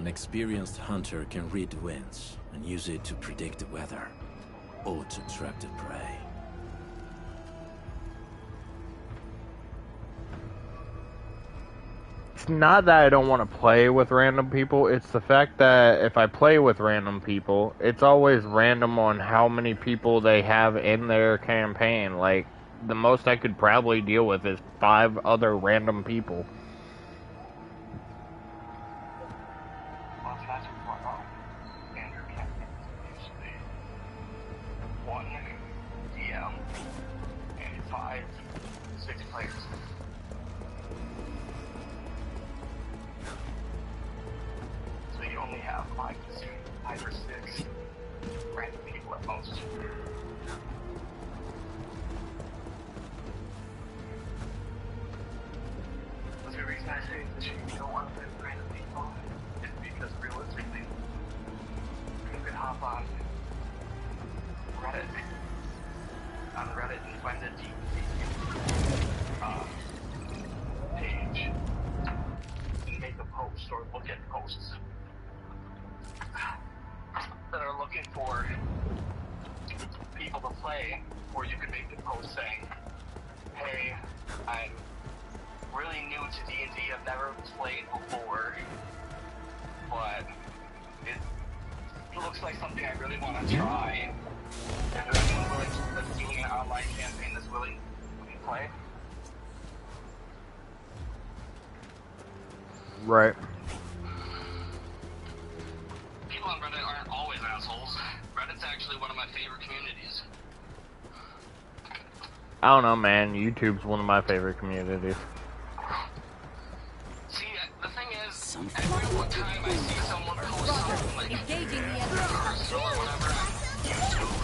An experienced hunter can read the winds and use it to predict the weather, or to trap the prey. It's not that I don't want to play with random people, it's the fact that if I play with random people, it's always random on how many people they have in their campaign. Like, the most I could probably deal with is 5 other random people. Right. People on Reddit aren't always assholes. Reddit's actually one of my favorite communities. I don't know, man. YouTube's one of my favorite communities. See, the thing is, every time I see someone post something like personal or whatever on YouTube,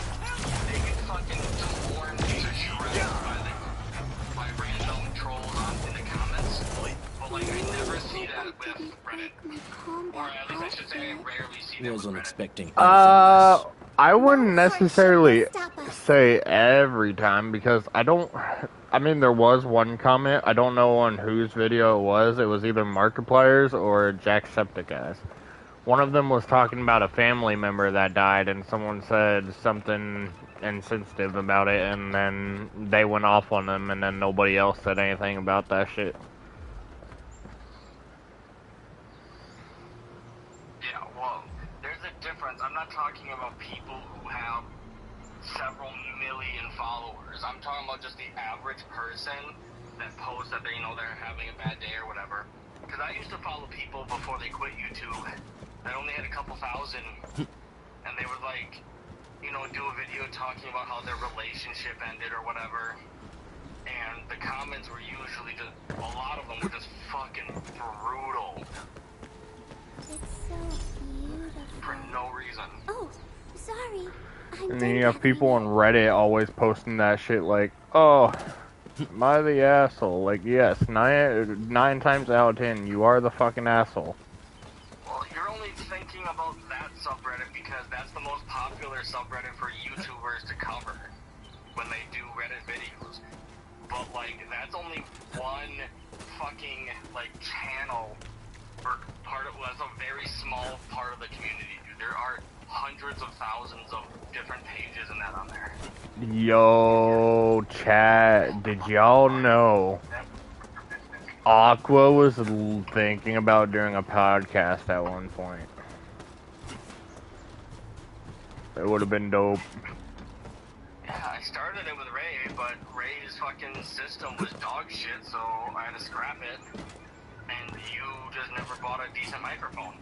they get fucking torn to shreds by random trolls in the comments. But like, I never see that with Reddit. Or at least I should say I rarely see that with Wasn't Reddit. expecting I wouldn't necessarily say every time, because I mean, there was one comment, I don't know on whose video it was either Markiplier's or Jacksepticeye. One of them was talking about a family member that died, and someone said something insensitive about it, and then they went off on them, and then nobody else said anything about that shit. Yeah, well, there's a difference. I'm not talking about people who have several million followers. I'm talking about just the average person that posts that they're having a bad day or whatever. Because I used to follow people before they quit YouTube that only had a couple thousand, and they would do a video talking about how their relationship ended or whatever. And the comments were usually just, a lot of them were just fucking brutal. It's so beautiful. For no reason. Oh, sorry. And then you have people on Reddit always posting that shit like, oh, am I the asshole? Like, yes, 9 times out of 10, you are the fucking asshole. Well, you're only thinking about that subreddit because that's the most popular subreddit for YouTubers to cover when they do Reddit videos. But, like, that's only one fucking, channel, or that's a very small part of the community, dude. There are hundreds of thousands of different pages and that on there. Yo, chat, did y'all know Aqua was thinking about doing a podcast at one point? It would have been dope. Yeah, I started it with Ray, but Ray's fucking system was dog shit, so I had to scrap it. And you just never bought a decent microphone.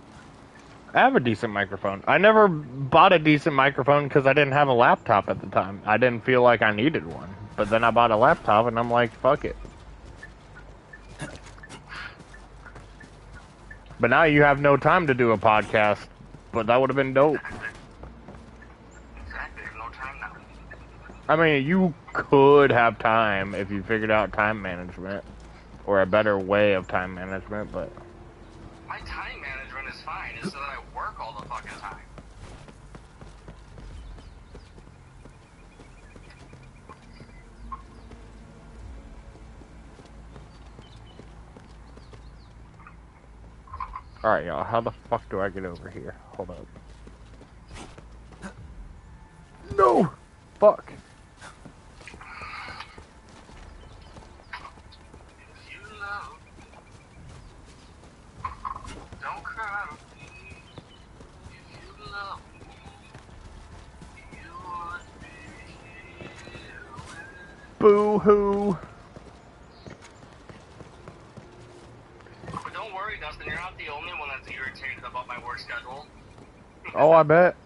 I have a decent microphone. I never bought a decent microphone because I didn't have a laptop at the time. I didn't feel like I needed one. But then I bought a laptop and I'm like, fuck it. But now you have no time to do a podcast. But that would have been dope. Exactly, no time now. I mean, you could have time if you figured out time management. Or a better way of time management, but... My time management is fine, it's that I work all the fucking time. Alright, y'all, how the fuck do I get over here? Hold up. No! Fuck. If you love me, don't cry to me. If you love me, you would be here with Boo-hoo. But don't worry, Dustin, you're not the only one that's irritated about my work schedule. Oh, I bet.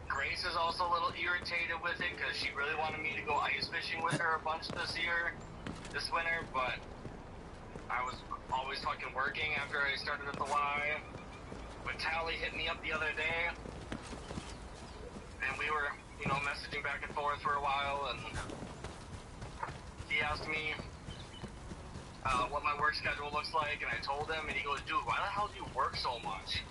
Grace is also a little irritated with it because she really wanted me to go ice fishing with her a bunch this winter, but I was always fucking working after I started at the Y. But Tally hit me up the other day, and we were, messaging back and forth for a while, and he asked me what my work schedule looks like, and I told him, and he goes, dude, why the hell do you work so much?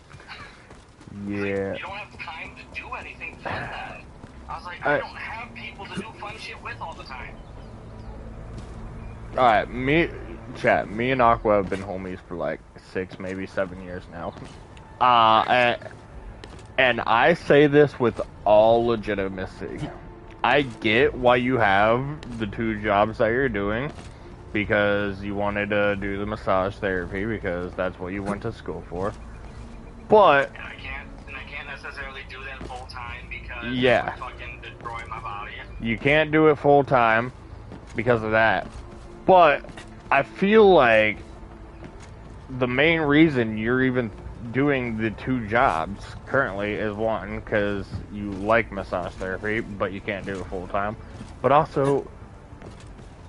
Yeah. Like, you don't have time to do anything fun then. I was like, I don't have people to do fun shit with all the time. Alright, me and Aqua have been homies for like 6, maybe 7 years now. And I say this with all legitimacy. I get why you have the 2 jobs that you're doing, because you wanted to do the massage therapy, because that's what you went to school for. But And I can't necessarily do that full time because yeah, I fucking destroy my body. you can't do it full time because of that. But I feel like the main reason you're even doing the 2 jobs currently is one, because you like massage therapy, but you can't do it full time. But also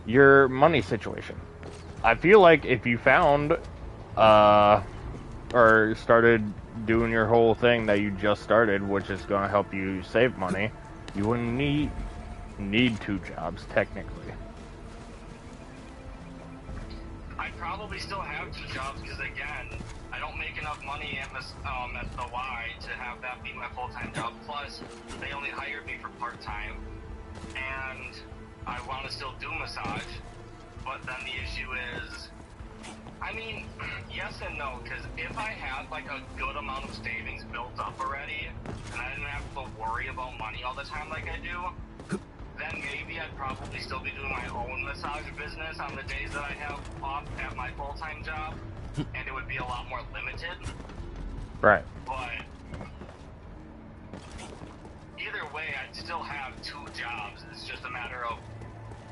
your money situation. I feel like if you found or started doing your whole thing that you just started, which is going to help you save money, you wouldn't need 2 jobs technically. I probably still have 2 jobs because again, I don't make enough money at the Y to have that be my full-time job. Plus, they only hired me for part-time, and I want to still do massage. But then the issue is, I mean, yes and no, because if I had like a good amount of savings built up already, and I didn't have to worry about money all the time like I do, then maybe I'd probably still be doing my own massage business on the days that I have off at my full-time job, and it would be a lot more limited. Right. But either way, I'd still have 2 jobs. It's just a matter of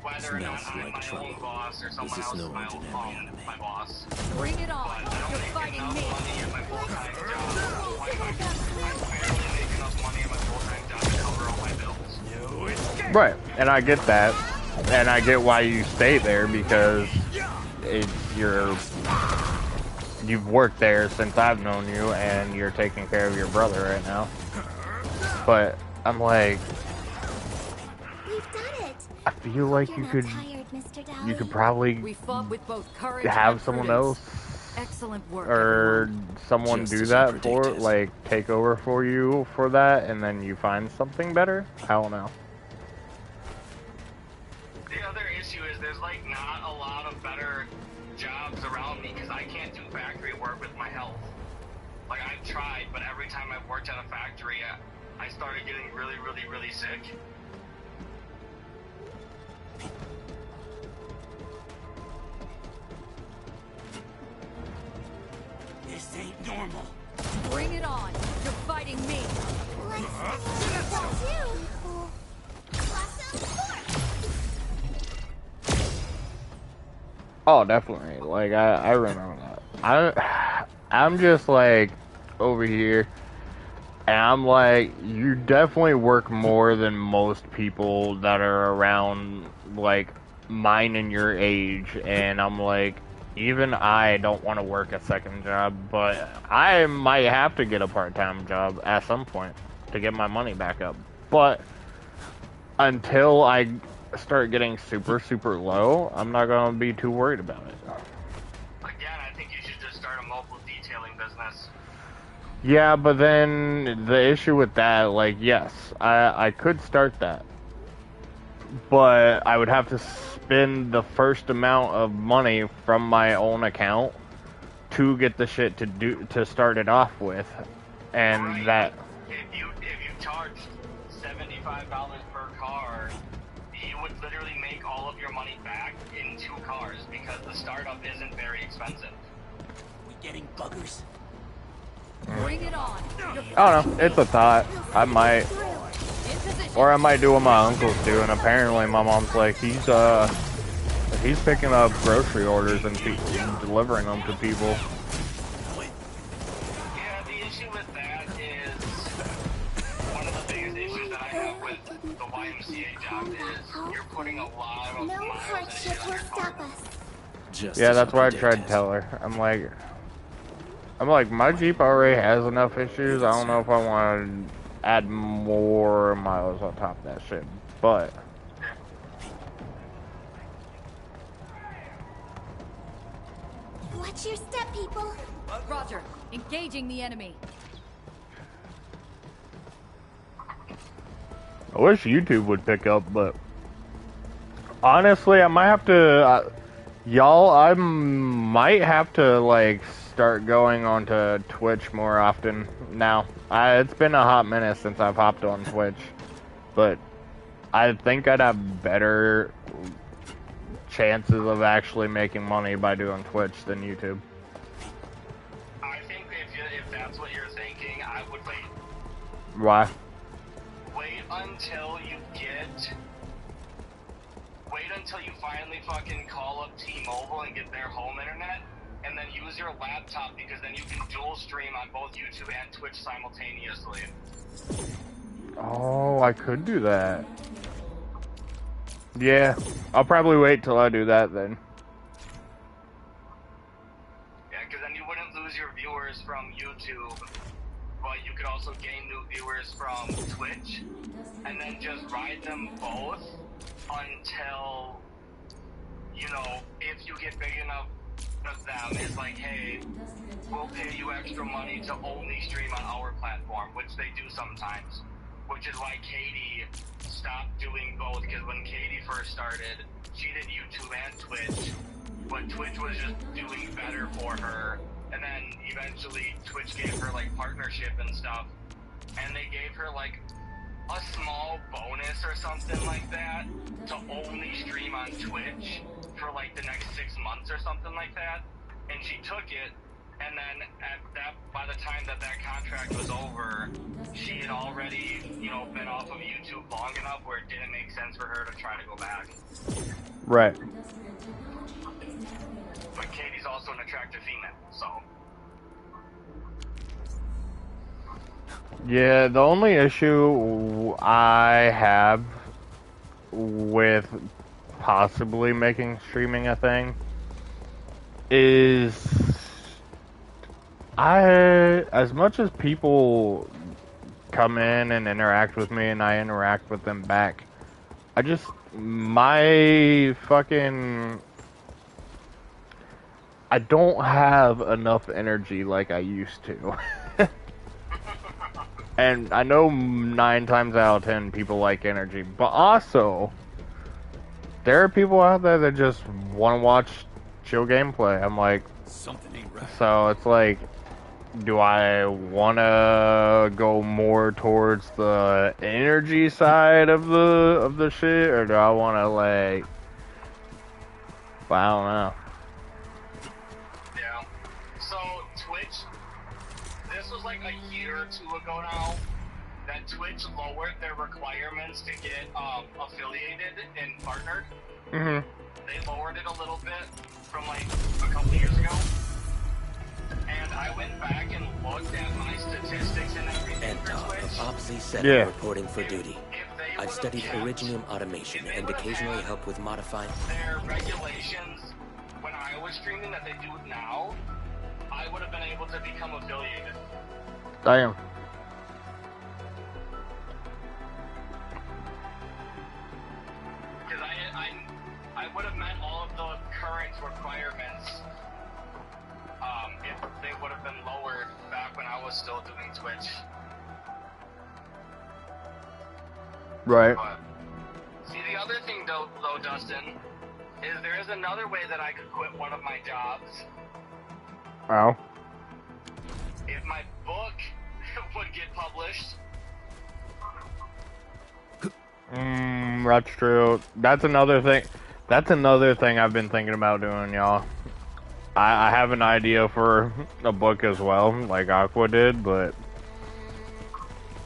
whether or not Smells I'm like my trouble. own boss or someone This is else no is my ordinary enemy. my boss. Bring it on. But I don't You're make fighting enough me. money at my full-time job. I barely make enough money at my full-time job to cover all my bills. Right, and I get that, and I get why you stay there, because you've worked there since I've known you, and you're taking care of your brother right now. But I'm like, We've done it. I feel like You're you not could tired, Mr. Dowling. you could probably We fought with both courage have and someone prudence. else Excellent work, or everyone. someone Just do as that you for, predicted. like, take over for you for that, and then you find something better. I don't know. The other issue is there's like not a lot of better jobs around me because I can't do factory work with my health. Like I've tried, but every time I've worked at a factory, I started getting really, really, really sick. This ain't normal. Bring it on. You're fighting me. Let's that too. Awesome force. Oh, definitely. Like, I remember that. I'm just, like, over here, and I'm like, you definitely work more than most people that are around, like, mine and your age, and I'm like, even I don't want to work a second job, but I might have to get a part-time job at some point to get my money back up. But until I start getting super, super low, I'm not going to be too worried about it. Again, I think you should just start a mobile detailing business. Yeah, but then the issue with that, like, yes, I could start that. But I would have to spend the first amount of money from my own account to get the shit to start it off with, and Right. that. If you charged $75 per car, you would literally make all of your money back in 2 cars because the startup isn't very expensive. We getting buggers? Bring it on. I don't know. It's a thought. I might, In position. or I might do what my uncles do. And apparently, my mom's like, he's picking up grocery orders and delivering them to people. Yeah, the issue with that is one of the biggest issues that I have with the YMCA job is you're putting a lot of No miles and hardship shit on will your car. stop us. Just Yeah, as that's why I tried to predicted. tell her. I'm like, my Jeep already has enough issues. I don't know if I want to add more miles on top of that shit. But Watch your step, people. Roger. Engaging the enemy. I wish YouTube would pick up. But honestly, I might have to, y'all. I might have to like start going onto Twitch more often now. It's been a hot minute since I've hopped on Twitch, but I think I'd have better chances of actually making money by doing Twitch than YouTube. I think if that's what you're thinking, I would wait. Why? Wait until you finally fucking call up T-Mobile and get their home internet, and then use your laptop because then you can dual stream on both YouTube and Twitch simultaneously. Oh, I could do that. Yeah, I'll probably wait till I do that then. Yeah, because then you wouldn't lose your viewers from YouTube, but you could also gain new viewers from Twitch, and then just ride them both until, you know, if you get big enough of them, it's like, hey, we'll pay you extra money to only stream on our platform, which they do sometimes. Which is why Katie stopped doing both, because when Katie first started, she did YouTube and Twitch, but Twitch was just doing better for her, and then eventually Twitch gave her like partnership and stuff, and they gave her like a small bonus or something like that to only stream on Twitch for like the next 6 months or something like that, and she took it. And then by the time that contract was over, she had already, you know, been off of YouTube long enough where it didn't make sense for her to try to go back. Right. But Katie's also an attractive female, so. Yeah, the only issue I have with possibly making streaming a thing is as much as people come in and interact with me and I interact with them back, I don't have enough energy like I used to. And I know 9 times out of 10 people like energy, but also there are people out there that just want to watch chill gameplay. I'm like, Something ain't right. so it's like, do I want to go more towards the energy side of the shit, or do I want to like, well, I don't know. Yeah. So Twitch, this was like a year or 2 ago now, that Twitch lowered their requirements to get affiliated and partnered. Mhm. They lowered it a little bit from like a couple years ago. And I went back and looked at my statistics and everything for Endfield Twitch. of OPSI 7 Yeah. reporting for duty. If they I've would've studied kept Originium automation and occasionally help with modifying. their regulations when I was streaming that they do now, I would have been able to become affiliated. Damn. Because I would have met all of the current requirements if they would have been lowered back when I was still doing Twitch. Right. But see, the other thing though, Dustin, is there is another way that I could quit one of my jobs Oh. If my book would get published, That's true. That's another thing. That's another thing I've been thinking about doing, y'all. I have an idea for a book as well, like Aqua did, but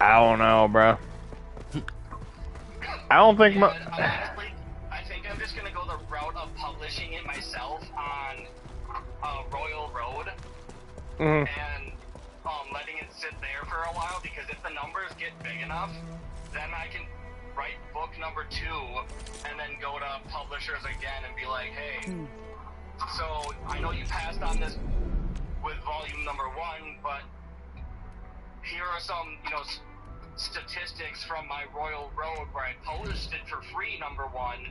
I don't know, bro. I don't think yeah, honestly, I think I'm just gonna go the route of publishing it myself on Royal Road Mhm. and letting it sit there for a while, because if the numbers get big enough, then I can write book number 2 and then go to publishers again and be like, hey, so I know you passed on this with volume number 1, but here are some, statistics from my Royal Road where I published it for free, number 1,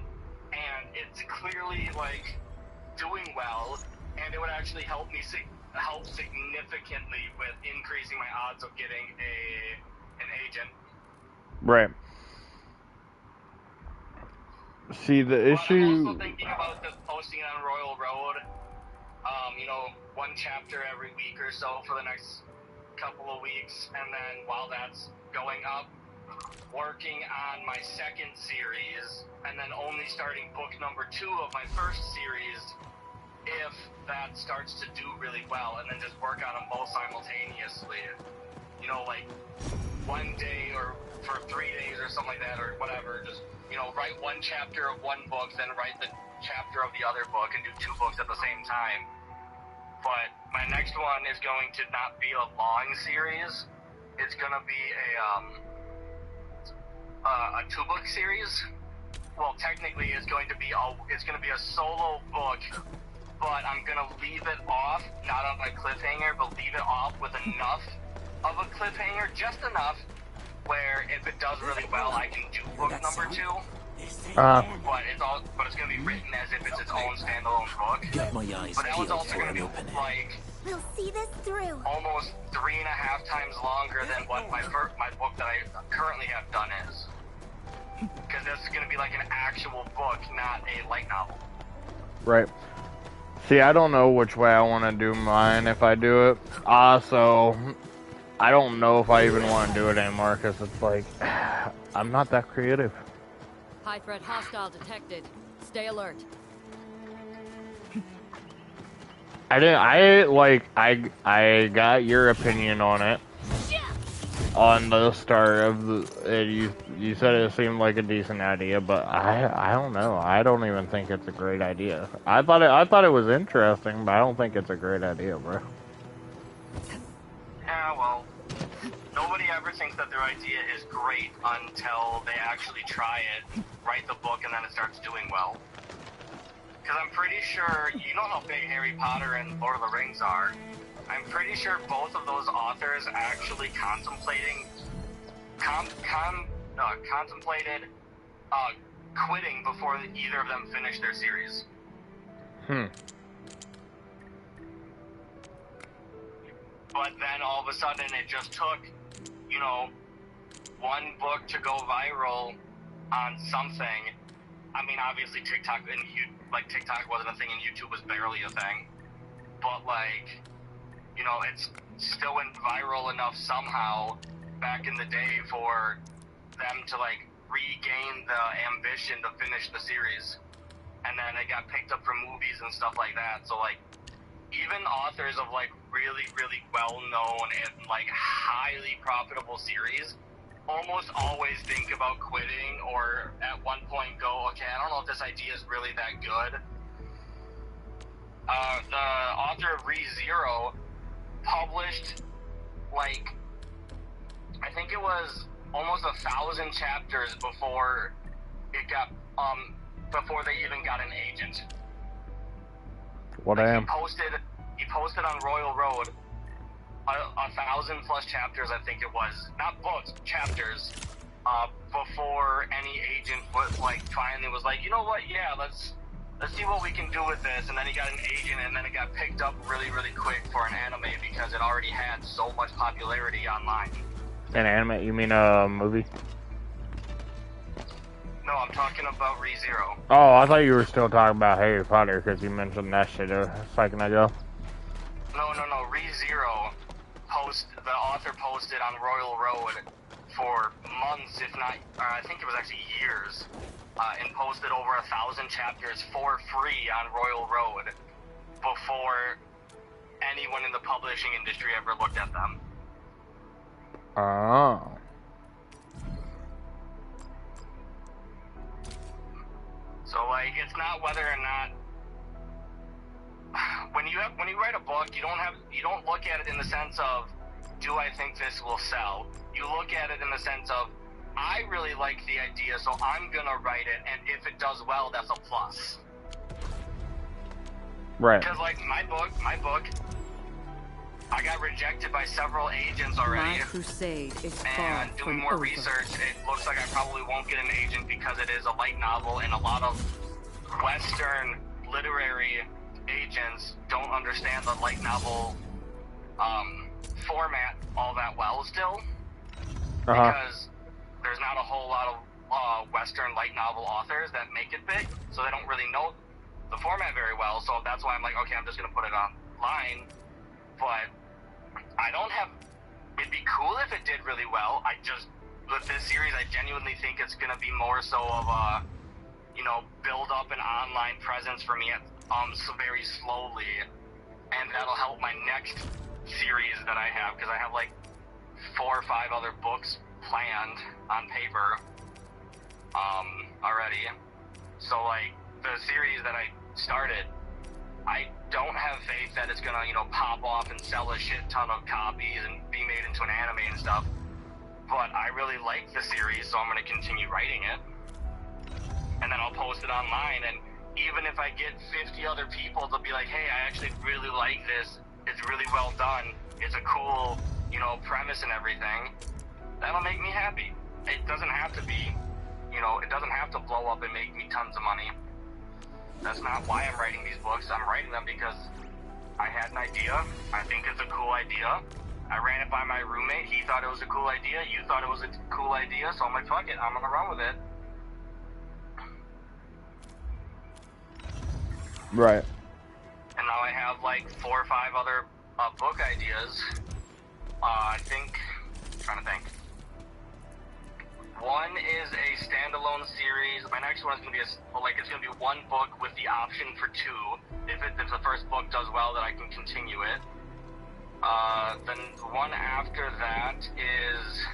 and it's clearly, like, doing well, and it would actually help me help significantly with increasing my odds of getting an agent. Right. See, the But issue. I'm also thinking about just posting it on Royal Road, one chapter every week or so for the next couple of weeks, and then while that's going up, working on my second series, and then only starting book number 2 of my first series if that starts to do really well, and then just work on them both simultaneously. Like one day or for 3 days or something like that, or whatever, just, write one chapter of one book, then write the chapter of the other book, and do 2 books at the same time. But my next one is going to not be a long series. It's going to be a 2-book series. Well, technically, it's going to be a solo book, but I'm going to leave it off, not on a cliffhanger, but leave it off with enough of a cliffhanger, just enough where if it does really well, I can do book number 2. But it's going to be written as if it's its own standalone book. Got my eyes But that one's peeled also for going to an be opening. like We'll see this through. almost 3.5 times longer than what my book that I currently have done is. Because this is going to be like an actual book, not a light novel. Right. See, I don't know which way I want to do mine if I do it. Also, I don't know if I even want to do it anymore because it's like, I'm not that creative. High threat hostile detected. Stay alert. I got your opinion on it. On the start of you said it seemed like a decent idea, but I don't know. I don't even think it's a great idea. I thought it was interesting, but I don't think it's a great idea, bro. Yeah, well, nobody ever thinks that their idea is great until they actually try it, write the book, and then it starts doing well. Because I'm pretty sure, you know how big Harry Potter and Lord of the Rings are. I'm pretty sure both of those authors actually contemplated quitting before either of them finished their series. But then all of a sudden it just took, one book to go viral on something. I mean, obviously TikTok wasn't a thing and YouTube was barely a thing. But it's still went viral enough somehow back in the day for them to regain the ambition to finish the series. And then it got picked up for movies and stuff like that. So even authors of really, really well known and highly profitable series almost always think about quitting, or at one point go, okay, I don't know if this idea is really that good. The author of ReZero published I think it was almost 1,000 chapters before it got before they even got an agent. What I am? He posted on Royal Road 1,000+ chapters, I think it was, not books, chapters, before any agent was finally was like, you know what, yeah, let's see what we can do with this. And then he got an agent, and then it got picked up really, really quick for an anime because it already had so much popularity online. An anime? You mean a movie? No, I'm talking about ReZero. Oh, I thought you were still talking about Harry Potter because you mentioned that shit a second ago. No. ReZero the author posted on Royal Road for months, if not, I think it was actually years, and posted over 1,000 chapters for free on Royal Road before anyone in the publishing industry ever looked at them. Oh. So, like, it's not whether or not when you write a book, you don't look at it in the sense of, do I think this will sell? You look at it in the sense of, I really like the idea, so I'm gonna write it, and if it does well, that's a plus. Right. Because, like, my book, I got rejected by several agents already. My crusade is far And doing from more over. research, it looks like I probably won't get an agent because it is a light novel, and a lot of Western literary agents don't understand the light novel format all that well still. Because there's not a whole lot of Western light novel authors that make it big, so they don't really know the format very well. So that's why I'm like, okay, I'm just gonna put it online. But I don't have. It'd be cool if it did really well. With this series, I genuinely think it's gonna be more so of a, build up an online presence for me so very slowly, and that'll help my next series that I have, because I have like 4 or 5 other books planned on paper already. So, like, the series that I started, I don't have faith that it's gonna, pop off and sell a shit ton of copies and be made into an anime and stuff. But I really like the series, so I'm gonna continue writing it. And then I'll post it online, and even if I get 50 other people to be like, hey, I actually really like this, it's really well done, it's a cool, premise and everything, that'll make me happy. It doesn't have to be, it doesn't have to blow up and make me tons of money. That's not why I'm writing these books. I'm writing them because I had an idea. I think it's a cool idea. I ran it by my roommate. He thought it was a cool idea. You thought it was a cool idea. So I'm like, fuck it. I'm going to run with it. Right. And now I have like 4 or 5 other book ideas. I'm trying to think. One is a standalone series. My next one is going to be it's going to be 1 book with the option for 2. If the first book does well, then I can continue it. Then one after that is,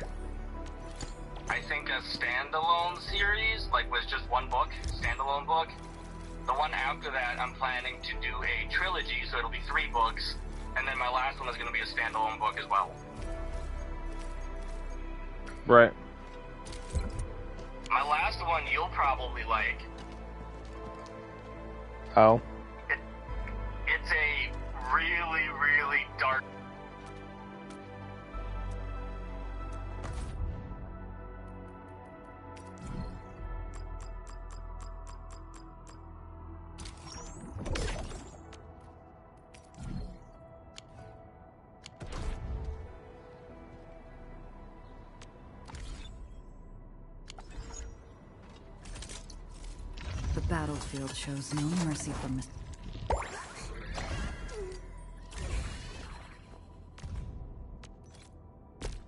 I think, a standalone series, like with just 1 book, standalone book. The one after that, I'm planning to do a trilogy, so it'll be 3 books, and then my last one is going to be a standalone book as well. Right. My last one you'll probably like. Oh. It's a really, really dark. The battlefield shows no mercy for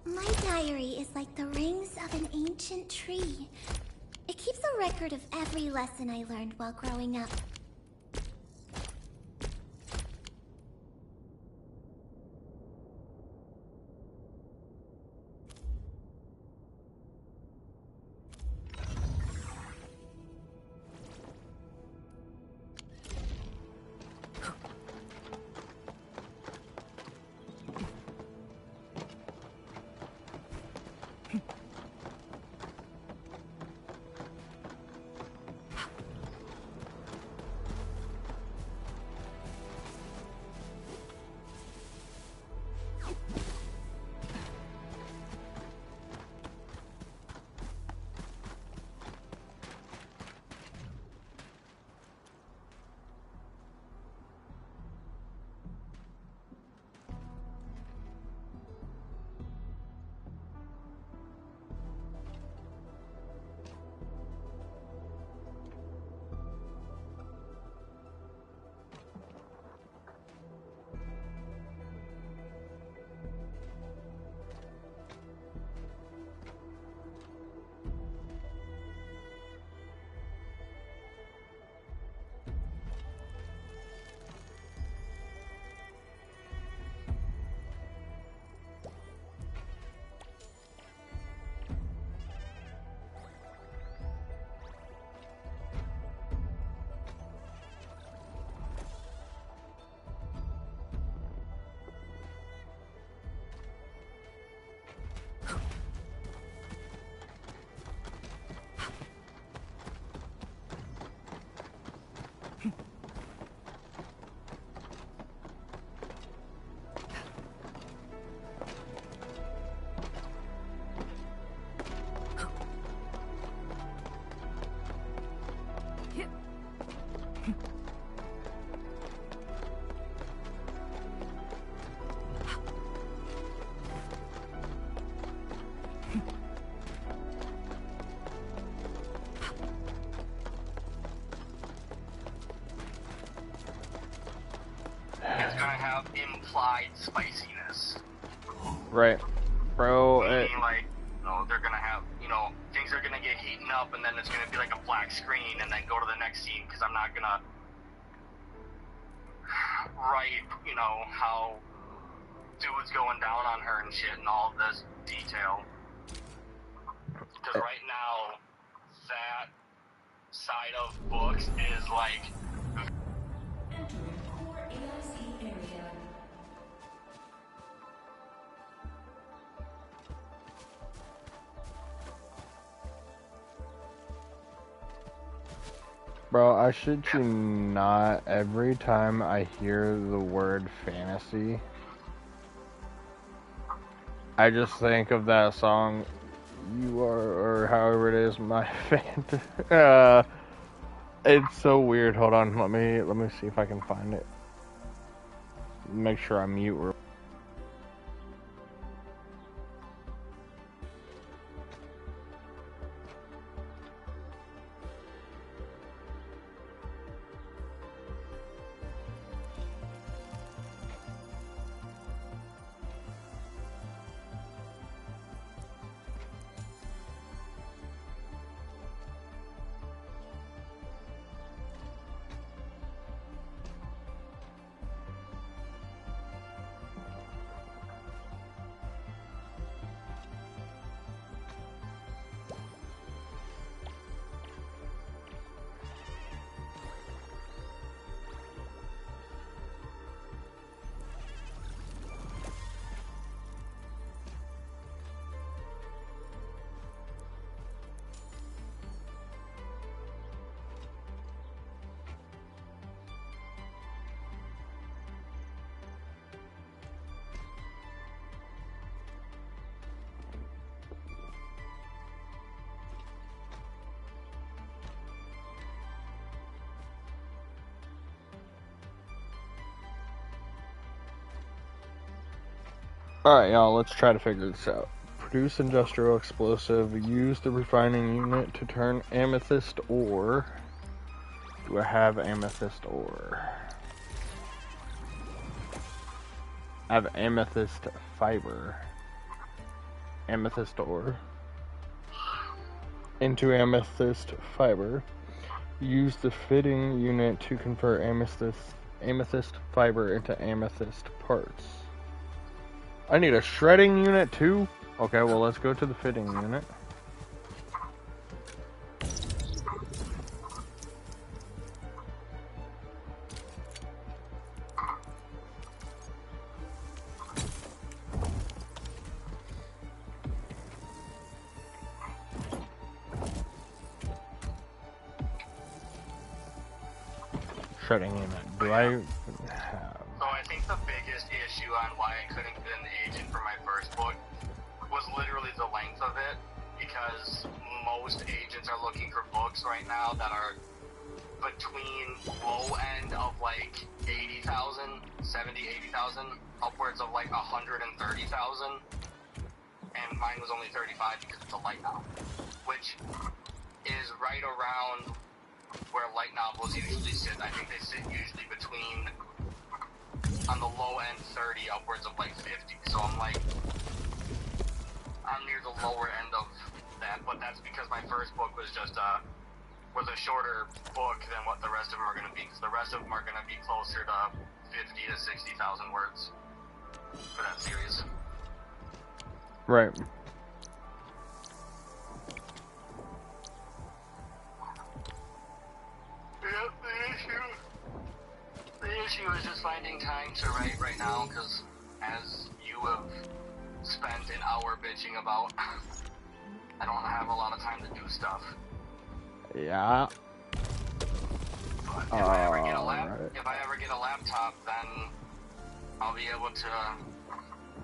My diary is like the rings of an ancient tree. It keeps a record of every lesson I learned while growing up. implied spiciness. Right. Bro, Meaning, like, you know, they're gonna have, you know, things are gonna get heating up, and then it's gonna be like a black screen, and then go to the next scene, because I'm not gonna write, you know, how dude's going down on her and shit and all of this detail. Because right now, that side of books is like... Bro, I shit you not, every time I hear the word fantasy, I just think of that song, You Are, or however it is, my fantasy. It's so weird. Hold on, let me see if I can find it. Make sure I mute real. Alright, y'all, let's try to figure this out. Produce industrial explosive. Use the refining unit to turn amethyst ore. Do I have amethyst ore? I have amethyst fiber. Amethyst ore. Into amethyst fiber. Use the fitting unit to convert amethyst fiber into amethyst parts. I need a shredding unit too? Okay, well let's go to the fitting unit. Shredding unit. Do I have... So I think the biggest issue on why I couldn't get an agent for my first book was literally the length of it, because most agents are looking for books right now that are between low end of like 80,000, 70, 80,000, upwards of like 130,000, and mine was only 35 because it's a light novel, which is right around where light novels usually sit. I think they sit usually between, on the low end, 30, upwards of like 50. So I'm like, I'm near the lower end of that, but that's because my first book was just was a shorter book than what the rest of them are going to be, because the rest of them are going to be closer to 50 to 60,000 words for that series. Right. Yep, the issue is just finding time to write right now, because as you have spent an hour bitching about, I don't have a lot of time to do stuff. Yeah. But if I ever get a laptop, then I'll be able to,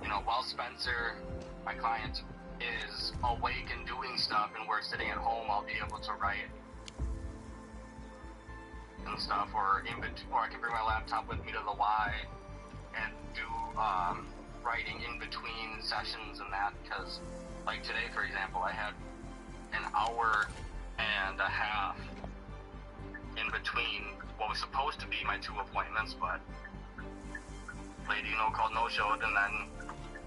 you know, while Spencer, my client, is awake and doing stuff and we're sitting at home, I'll be able to write and stuff, or I can bring my laptop with me to the Y and do writing in between sessions and that, because like today, for example, I had an hour and a half in between what was supposed to be my 2 appointments, but lady, you know, called no-showed, and then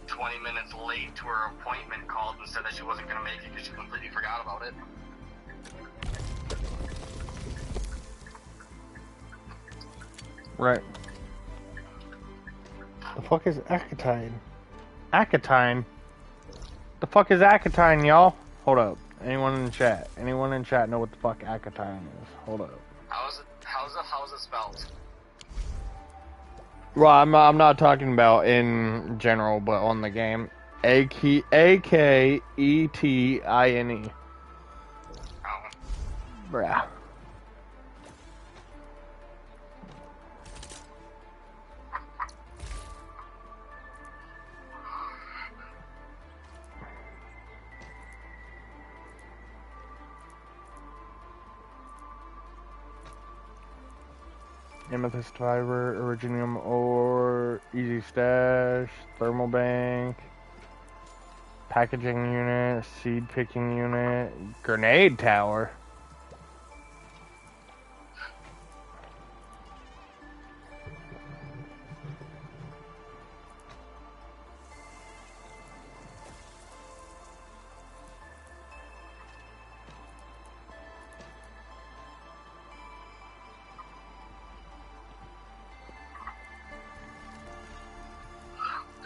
20 minutes late to her appointment called and said that she wasn't going to make it because she completely forgot about it. Right. The fuck is Akatine? Akatine? The fuck is Akatine, y'all? Hold up. Anyone in chat? Anyone in chat know what the fuck Akatine is? Hold up. How's it spelled? Well, I'm not talking about in general, but on the game. Aketine. Oh. Bruh. Amethyst fiber, Originium ore, easy stash, thermal bank, packaging unit, seed picking unit, grenade tower.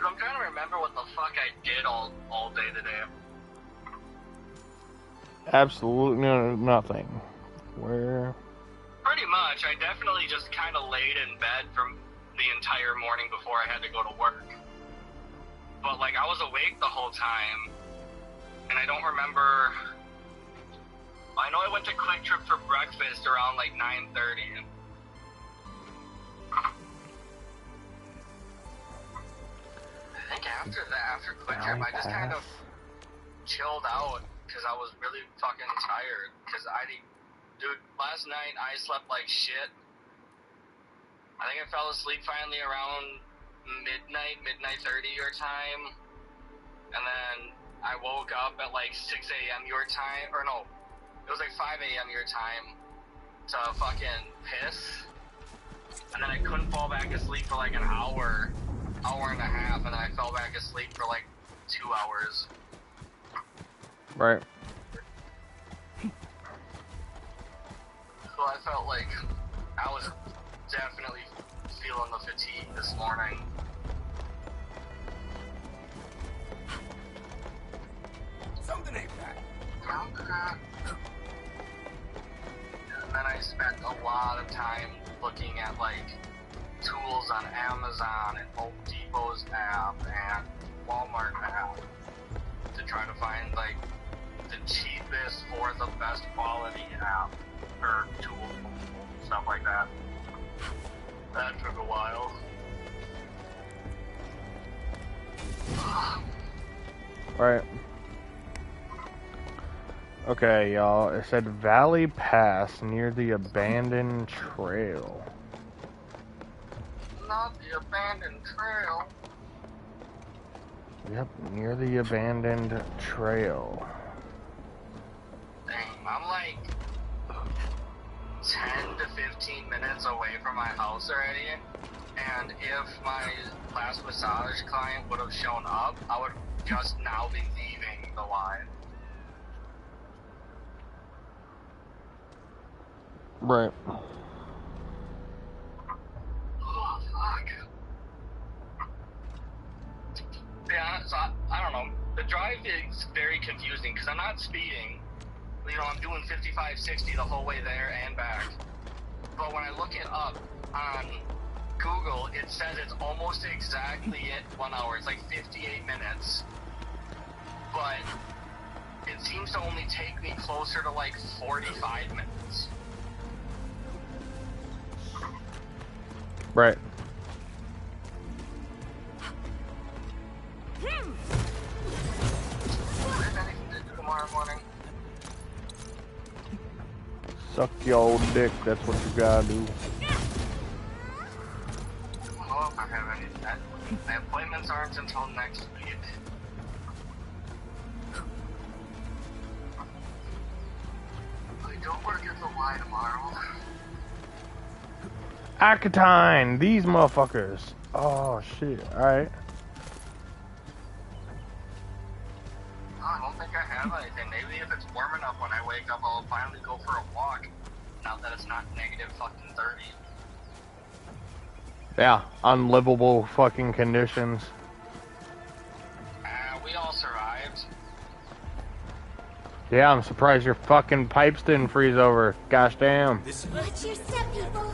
I'm trying to remember what the fuck I did all day today. Absolutely nothing. Where? Pretty much. I definitely just kind of laid in bed from the entire morning before I had to go to work. But, like, I was awake the whole time, and I don't remember... I know I went to Quick Trip for breakfast around, like, 9:30. I think after Quick Trip, I just kind of chilled out because I was really fucking tired. Dude, last night I slept like shit. I think I fell asleep finally around midnight 30 your time. And then I woke up at like 6 a.m. your time. Or no, it was like 5 a.m. your time to fucking piss. And then I couldn't fall back asleep for like an hour and a half, and then I fell back asleep for like 2 hours. Right. So I felt like I was definitely feeling the fatigue this morning. Something ain't right. And then I spent a lot of time looking at like tools on Amazon and Home Depot's app and Walmart app to try to find like the cheapest or the best quality app or tool, stuff like that. That took a while. Right. Okay, y'all. It said Valley Pass near the abandoned trail. Not the abandoned trail. Yep, near the abandoned trail. Dang, I'm like 10 to 15 minutes away from my house already. And if my last massage client would have shown up, I would just now be leaving the line. Right. Oh, fuck. Yeah, so I don't know. The drive is very confusing because I'm not speeding. You know, I'm doing 55, 60 the whole way there and back. But when I look it up on Google, it says it's almost exactly at 1 hour. It's like 58 minutes. But it seems to only take me closer to like 45 minutes. Right. Do I have anything to do tomorrow morning? Suck your old dick, that's what you gotta do. Well, if I have any. My appointments aren't until next week. I don't work at the Y tomorrow. Akatine, these motherfuckers. Oh shit! All right. I don't think I have anything. Maybe if it's warm enough when I wake up, I'll finally go for a walk. Now that it's not negative fucking 30. Yeah, unlivable fucking conditions. We all survived. Yeah, I'm surprised your fucking pipes didn't freeze over. Gosh damn. Watch your step, people.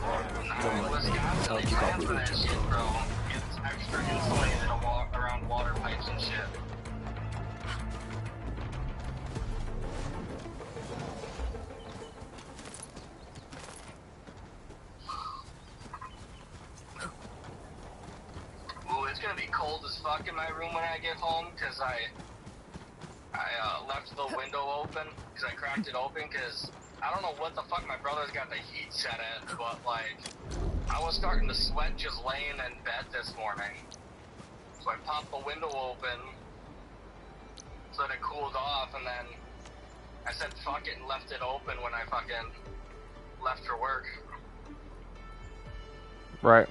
Wisconsin, they plan for that shit, bro. It's extra insulated around water pipes and shit. Ooh, it's gonna be cold as fuck in my room when I get home, cause I left the window open, cause I cracked it open, cause I don't know what the fuck my brother's got the heat set at, but like, I was starting to sweat just laying in bed this morning. So I popped the window open, so that it cooled off, and then I said fuck it and left it open when I fucking left for work. Right.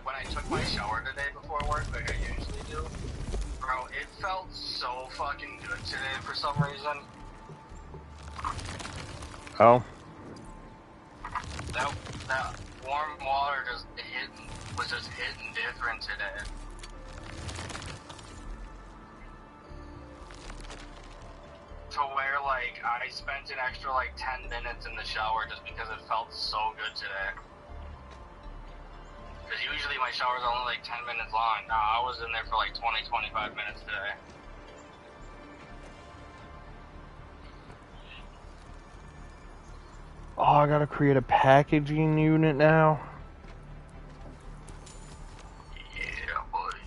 When I took my shower today before work, like I usually do, bro, it felt so fucking good today for some reason. Oh. That warm water was just hitting different today. To where, like, I spent an extra, like, 10 minutes in the shower just because it felt so good today. Because usually my showers are only like 10 minutes long. No, I was in there for like 20-25 minutes today. Oh, I gotta create a packaging unit now. Yeah, buddy.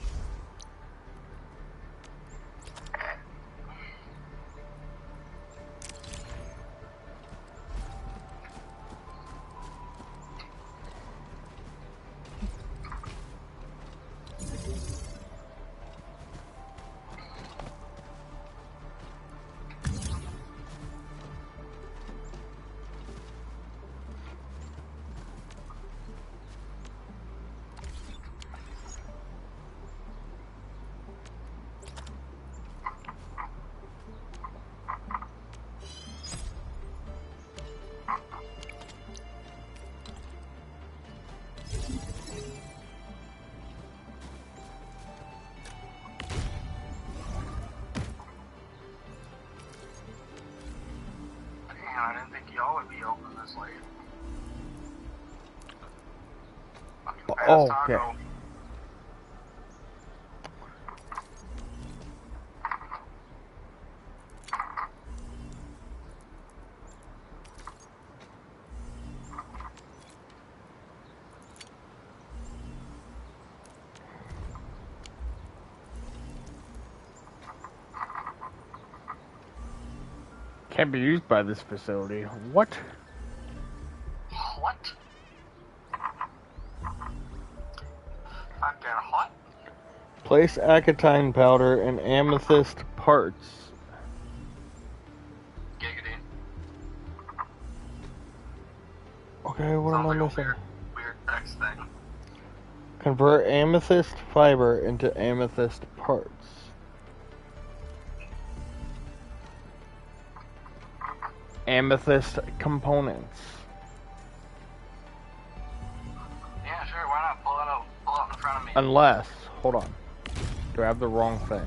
I didn't think y'all would be open this late. Oh, okay. Can't be used by this facility. What? What? Fucking hot? Place acetine powder and amethyst parts. Giggity. Okay, what am I missing? Weird text thing. Convert amethyst fiber into amethyst parts. Amethyst components. Yeah, sure, why not? Pull it up in front of me. Unless, hold on. Do I have the wrong thing?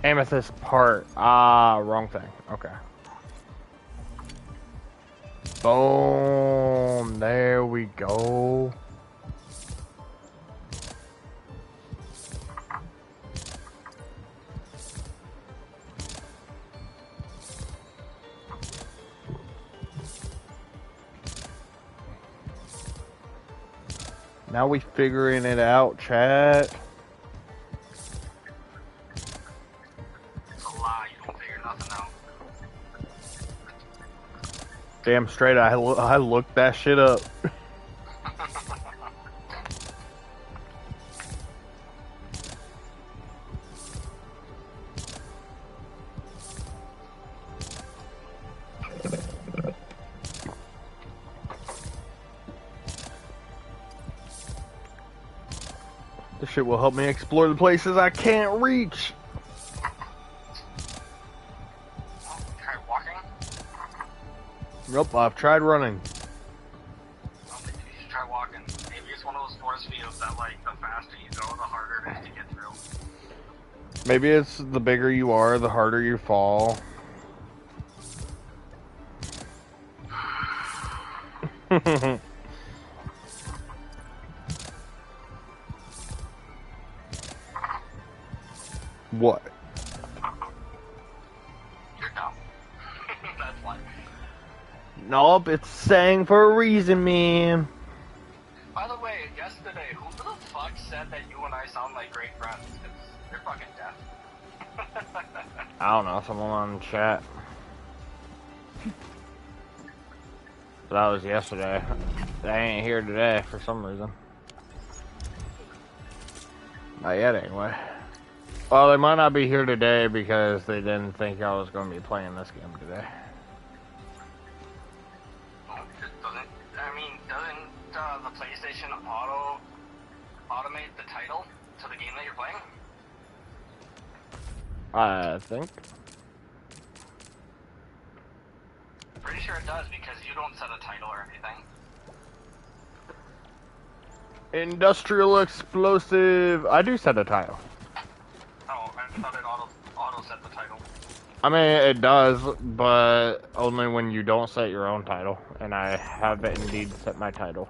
Amethyst part. Ah, wrong thing. Okay. Boom. There we go. Now we figuring it out, chat. It's a lie. You don't figure nothing out. Damn straight, I looked that shit up. This shit will help me explore the places I can't reach. Try walking? Nope, I've tried running. Well, maybe you should try walking. Maybe it's one of those force fields that, like, the faster you go, the harder it is to get through. Maybe it's the bigger you are, the harder you fall. What? You're dumb. That's why. Nope, it's saying for a reason, man. By the way, yesterday, who the fuck said that you and I sound like great friends? 'Cause you're fucking deaf. I don't know, someone on the chat. That was yesterday. They ain't here today for some reason. Not yet, anyway. Well, they might not be here today because they didn't think I was going to be playing this game today. Doesn't the PlayStation automate the title to the game that you're playing? I think. Pretty sure it does because you don't set a title or anything. Industrial explosive. I do set a title. Oh, I thought it auto set the title. I mean, it does, but only when you don't set your own title. And I have indeed set my title.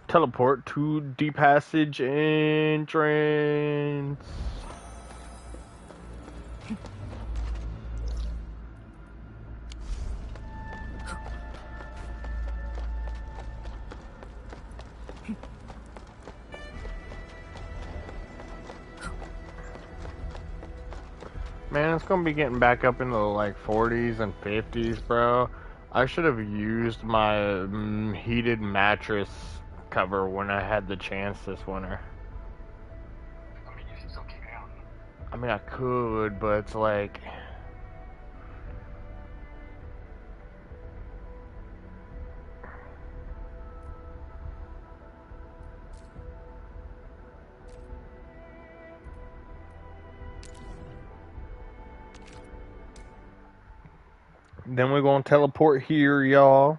Teleport to the passage entrance. Man, it's gonna be getting back up into the like 40s and 50s, bro. I should have used my heated mattress cover when I had the chance this winter. I mean, you still can. I mean, I could, but it's like... Then we're gonna teleport here, y'all.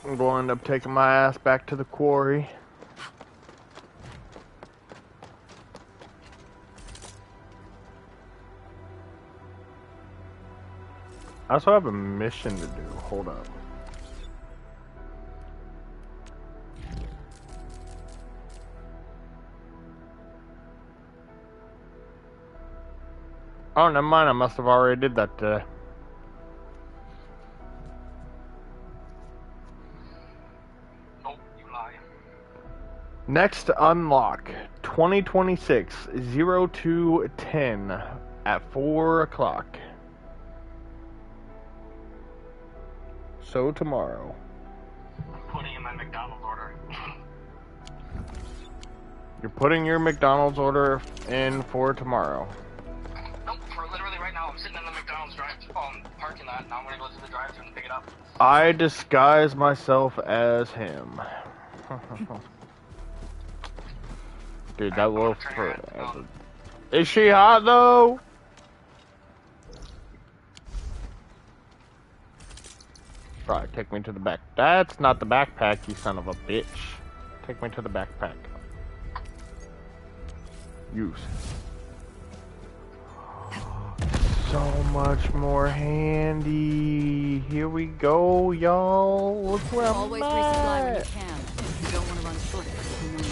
I'm gonna end up taking my ass back to the quarry. I also have a mission to do. Hold up. Oh, never mind. I must have already did that today. Nope, you lie. Next unlock 2026 0210 at 4 o'clock. So tomorrow. I'm putting in my McDonald's order. You're putting your McDonald's order in for tomorrow. Nope, for literally right now, I'm sitting in the McDonald's parking lot, and I'm gonna go to the drive-thru and pick it up. I disguise myself as him. Dude, that will forever. Is she hot though? Right, take me to the back. That's not the backpack, you son of a bitch. Take me to the backpack. Use. so much more handy. Here we go, y'all. Look where I'm Always resupply when you at. can. You don't want to run short of food.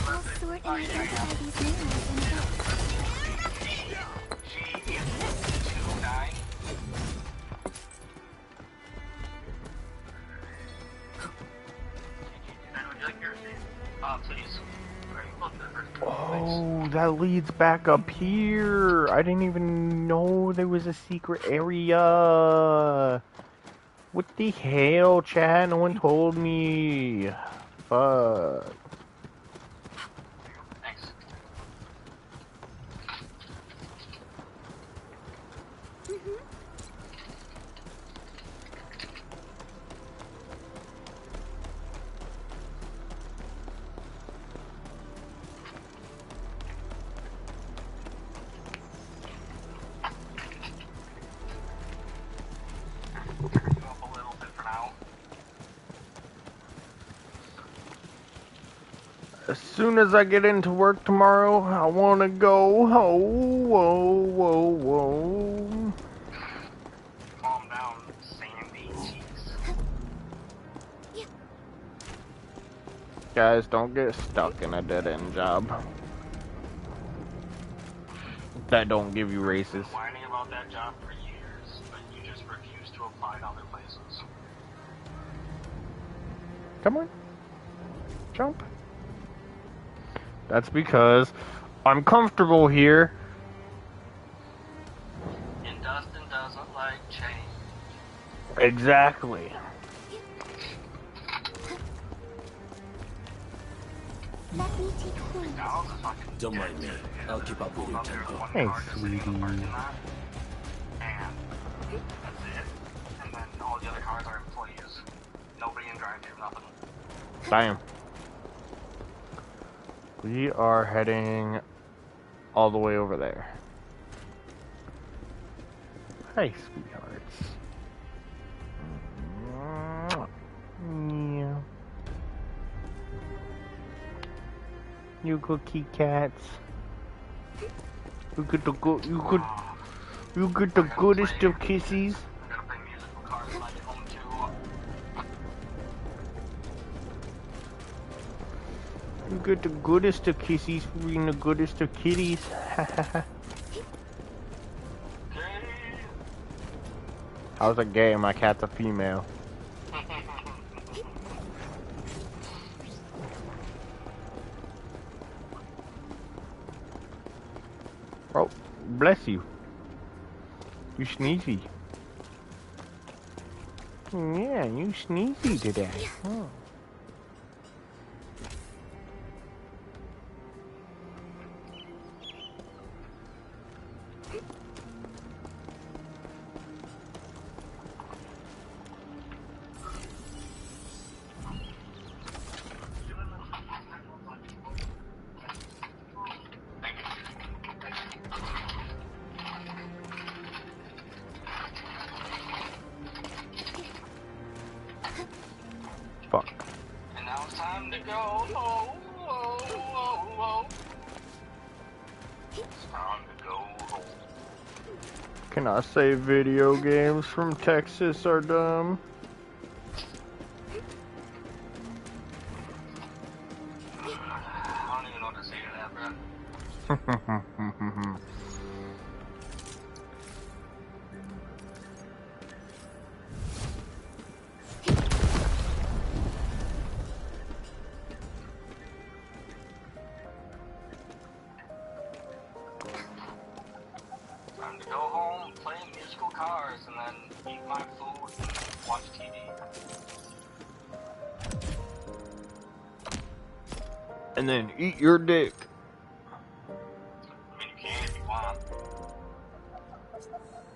I'll sort and identify these minerals in a bit. Oh, that leads back up here. I didn't even know there was a secret area. What the hell, chat? No one told me. Fuck. Thanks. As soon as I get into work tomorrow, I want to go. Oh, whoa, whoa, whoa. Calm down, Sandy cheeks. Guys, don't get stuck in a dead-end job. That don't give you raises. Whining about that job for years, but you just refuse to apply to other places. Come on. Jump. That's because I'm comfortable here. And Dustin doesn't like change. Exactly. Let me take point. Don't mind me. I'll keep up with your tempo. Hey, sweetie. And that's it. And then all the other cars are employees. Nobody in drive through, nothing. Bam. We are heading all the way over there. Hey, sweethearts. Yeah. You cookie cats. You get the good. You get the goodest of kisses. I'm gonna play musical cars when I get home too. You get the goodest of kisses for being the goodest of kitties. How's it gay? My cat's a female. Oh, bless you. You sneezy. Yeah, you sneezy today. Oh. Fuck. And now it's time to go. It's time to go home. Can I say video games from Texas are dumb? I don't even know what to say to that, bro. Time to go home, play musical cars, and then eat my food and watch TV. And then eat your dick. I mean, you can if you want.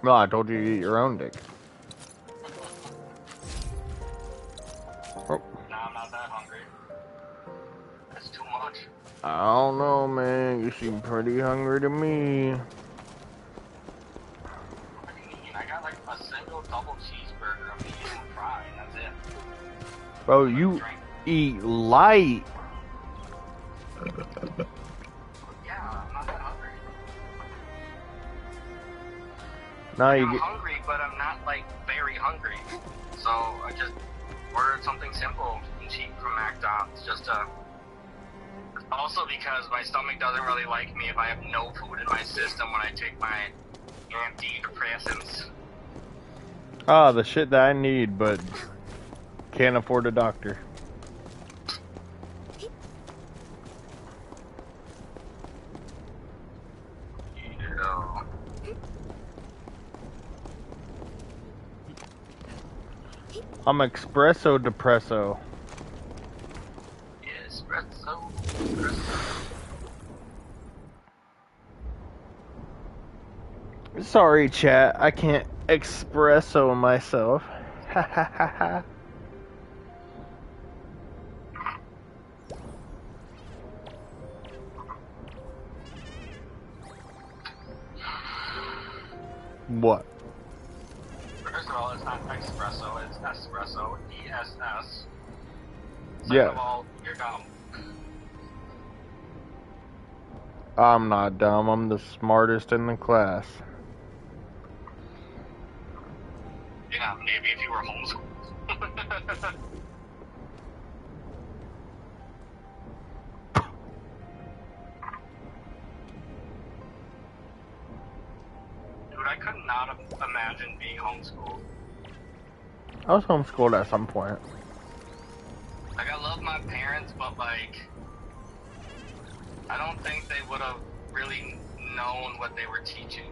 No, I told you to eat your own dick. Oh. Nah, I'm not that hungry. That's too much. I don't know, man. You seem pretty hungry to me. I got like a single double cheeseburger, a medium fry, and that's it. Bro, you eat light. Yeah, I'm not that hungry. Now I'm you get. hungry, but I'm not like very hungry. So I just ordered something simple and cheap from McDonald's just to. Also because my stomach doesn't really like me if I have no food in my system when I take my antidepressants. Ah, the shit that I need, but can't afford a doctor. Yeah. I'm espresso depresso. Espresso. Sorry, chat. I can't espresso myself. Ha ha ha ha. What? First of all, it's not espresso, it's espresso. ESS. Second Yeah. of all, you're dumb. I'm not dumb. I'm the smartest in the class. Yeah, maybe if you were homeschooled. Dude, I could not imagine being homeschooled. I was homeschooled at some point. Like, I love my parents, but, like, I don't think they would have really known what they were teaching.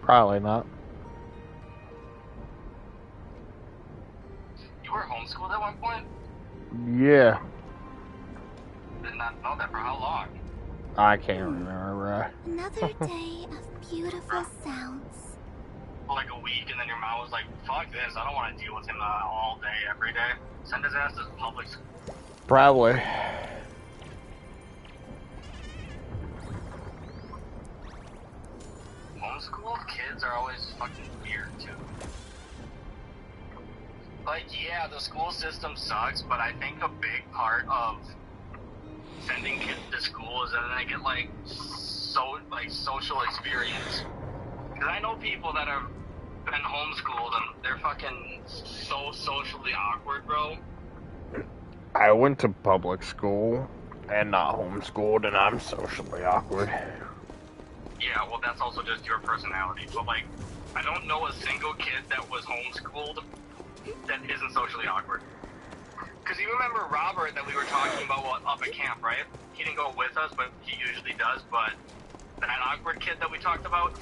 Probably not. You were homeschooled at one point? Yeah. Did not know that. For how long? I can't remember. Another day of beautiful sounds. For like a week, and then your mom was like, fuck this, I don't want to deal with him all day, every day. Send his ass to public school. Probably. Homeschooled kids are always fucking weird, too. Like, yeah, the school system sucks, but I think a big part of sending kids to school is that they get, like, social experience. Because I know people that have been homeschooled, and they're fucking so socially awkward, bro. I went to public school and not homeschooled, and I'm socially awkward. Yeah, well, that's also just your personality. But, like, I don't know a single kid that was homeschooled that isn't socially awkward. Because you remember Robert that we were talking about up at camp, right? He didn't go with us, but he usually does. But that awkward kid that we talked about?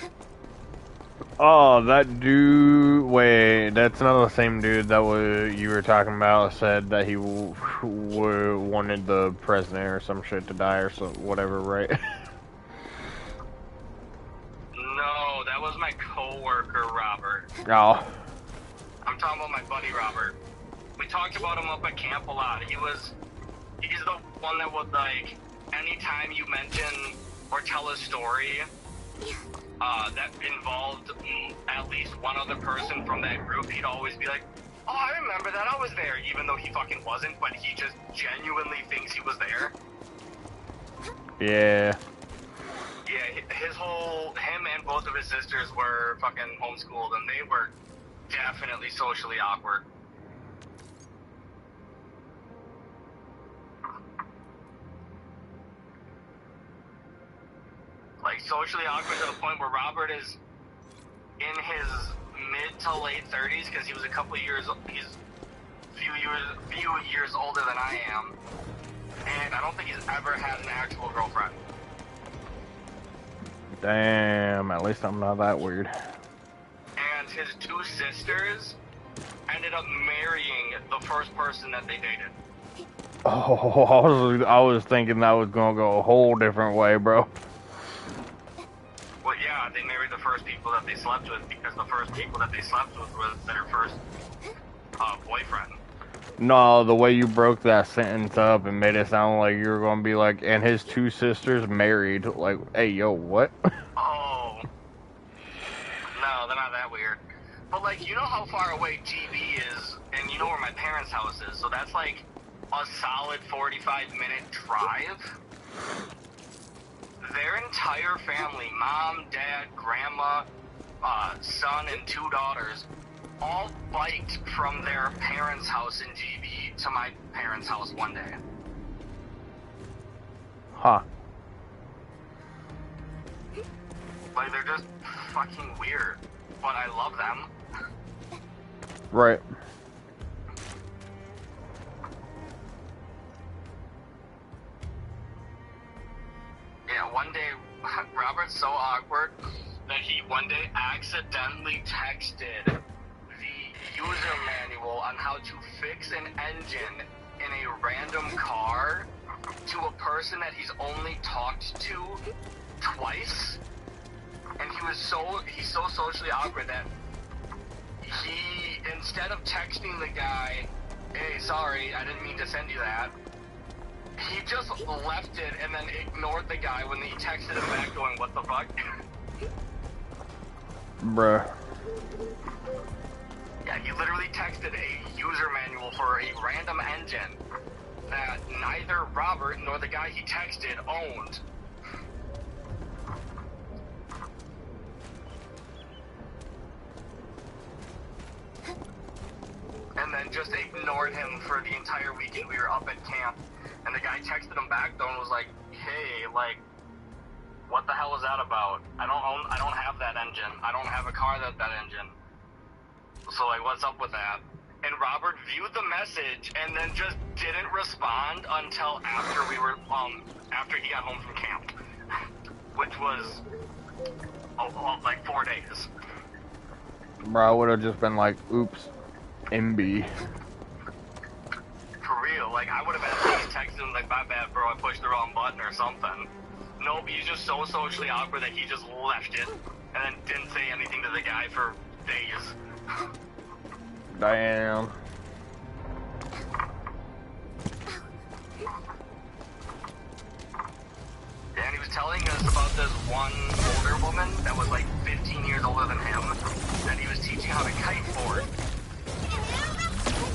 Oh, that dude. Wait, that's not the same dude that you were talking about. Said that he wanted the president or some shit to die or so, whatever, right? No, that was my coworker, Robert. Oh. I'm talking about my buddy, Robert. We talked about him up at camp a lot. He's the one that would, like, anytime you mention or tell a story that involved at least one other person from that group, he'd always be like, oh, I remember that, I was there, even though he fucking wasn't, but he just genuinely thinks he was there. Yeah. Yeah, him and both of his sisters were fucking homeschooled, and they were definitely socially awkward. Like, socially awkward to the point where Robert is in his mid to late 30s, because he was he's a few years older than I am, and I don't think he's ever had an actual girlfriend. Damn, at least I'm not that weird. And his two sisters ended up marrying the first person that they dated. Oh, I was thinking that was gonna go a whole different way, bro. Well, yeah, they married the first people that they slept with, because the first people that they slept with was their first boyfriend. No, the way you broke that sentence up and made it sound like you were gonna be like, and his two sisters married. Like, hey, yo, what? Oh. No, they're not that weird. But, like, you know how far away GB is, and you know where my parents' house is, so that's, like, a solid 45-minute drive. Their entire family, mom, dad, grandma, son, and 2 daughters, all biked from their parents' house in GB to my parents' house one day. Huh. Like, they're just fucking weird, but I love them. Right. Yeah, one day, Robert's so awkward that he one day accidentally texted the user manual on how to fix an engine in a random car to a person that he's only talked to twice. And he's so socially awkward that he, instead of texting the guy, hey, sorry, I didn't mean to send you that, he just left it and then ignored the guy when he texted him back going, what the fuck? Bruh. Yeah, he literally texted a user manual for a random engine that neither Robert nor the guy he texted owned. And then just ignored him for the entire weekend we were up at camp. And the guy texted him back though and was like, hey, like, what the hell is that about? I don't have that engine. I don't have a car that engine. So like, what's up with that? And Robert viewed the message and then just didn't respond until after we were, after he got home from camp. Which was, like 4 days. Bro, I would have just been like, oops, MB. For real, like, I would have at least texted him, like, my bad, bro, I pushed the wrong button or something. Nope, he's just so socially awkward that he just left it and then didn't say anything to the guy for days. Damn. Yeah, and he was telling us about this one older woman that was like 15 years older than him that he was teaching how to kiteboard.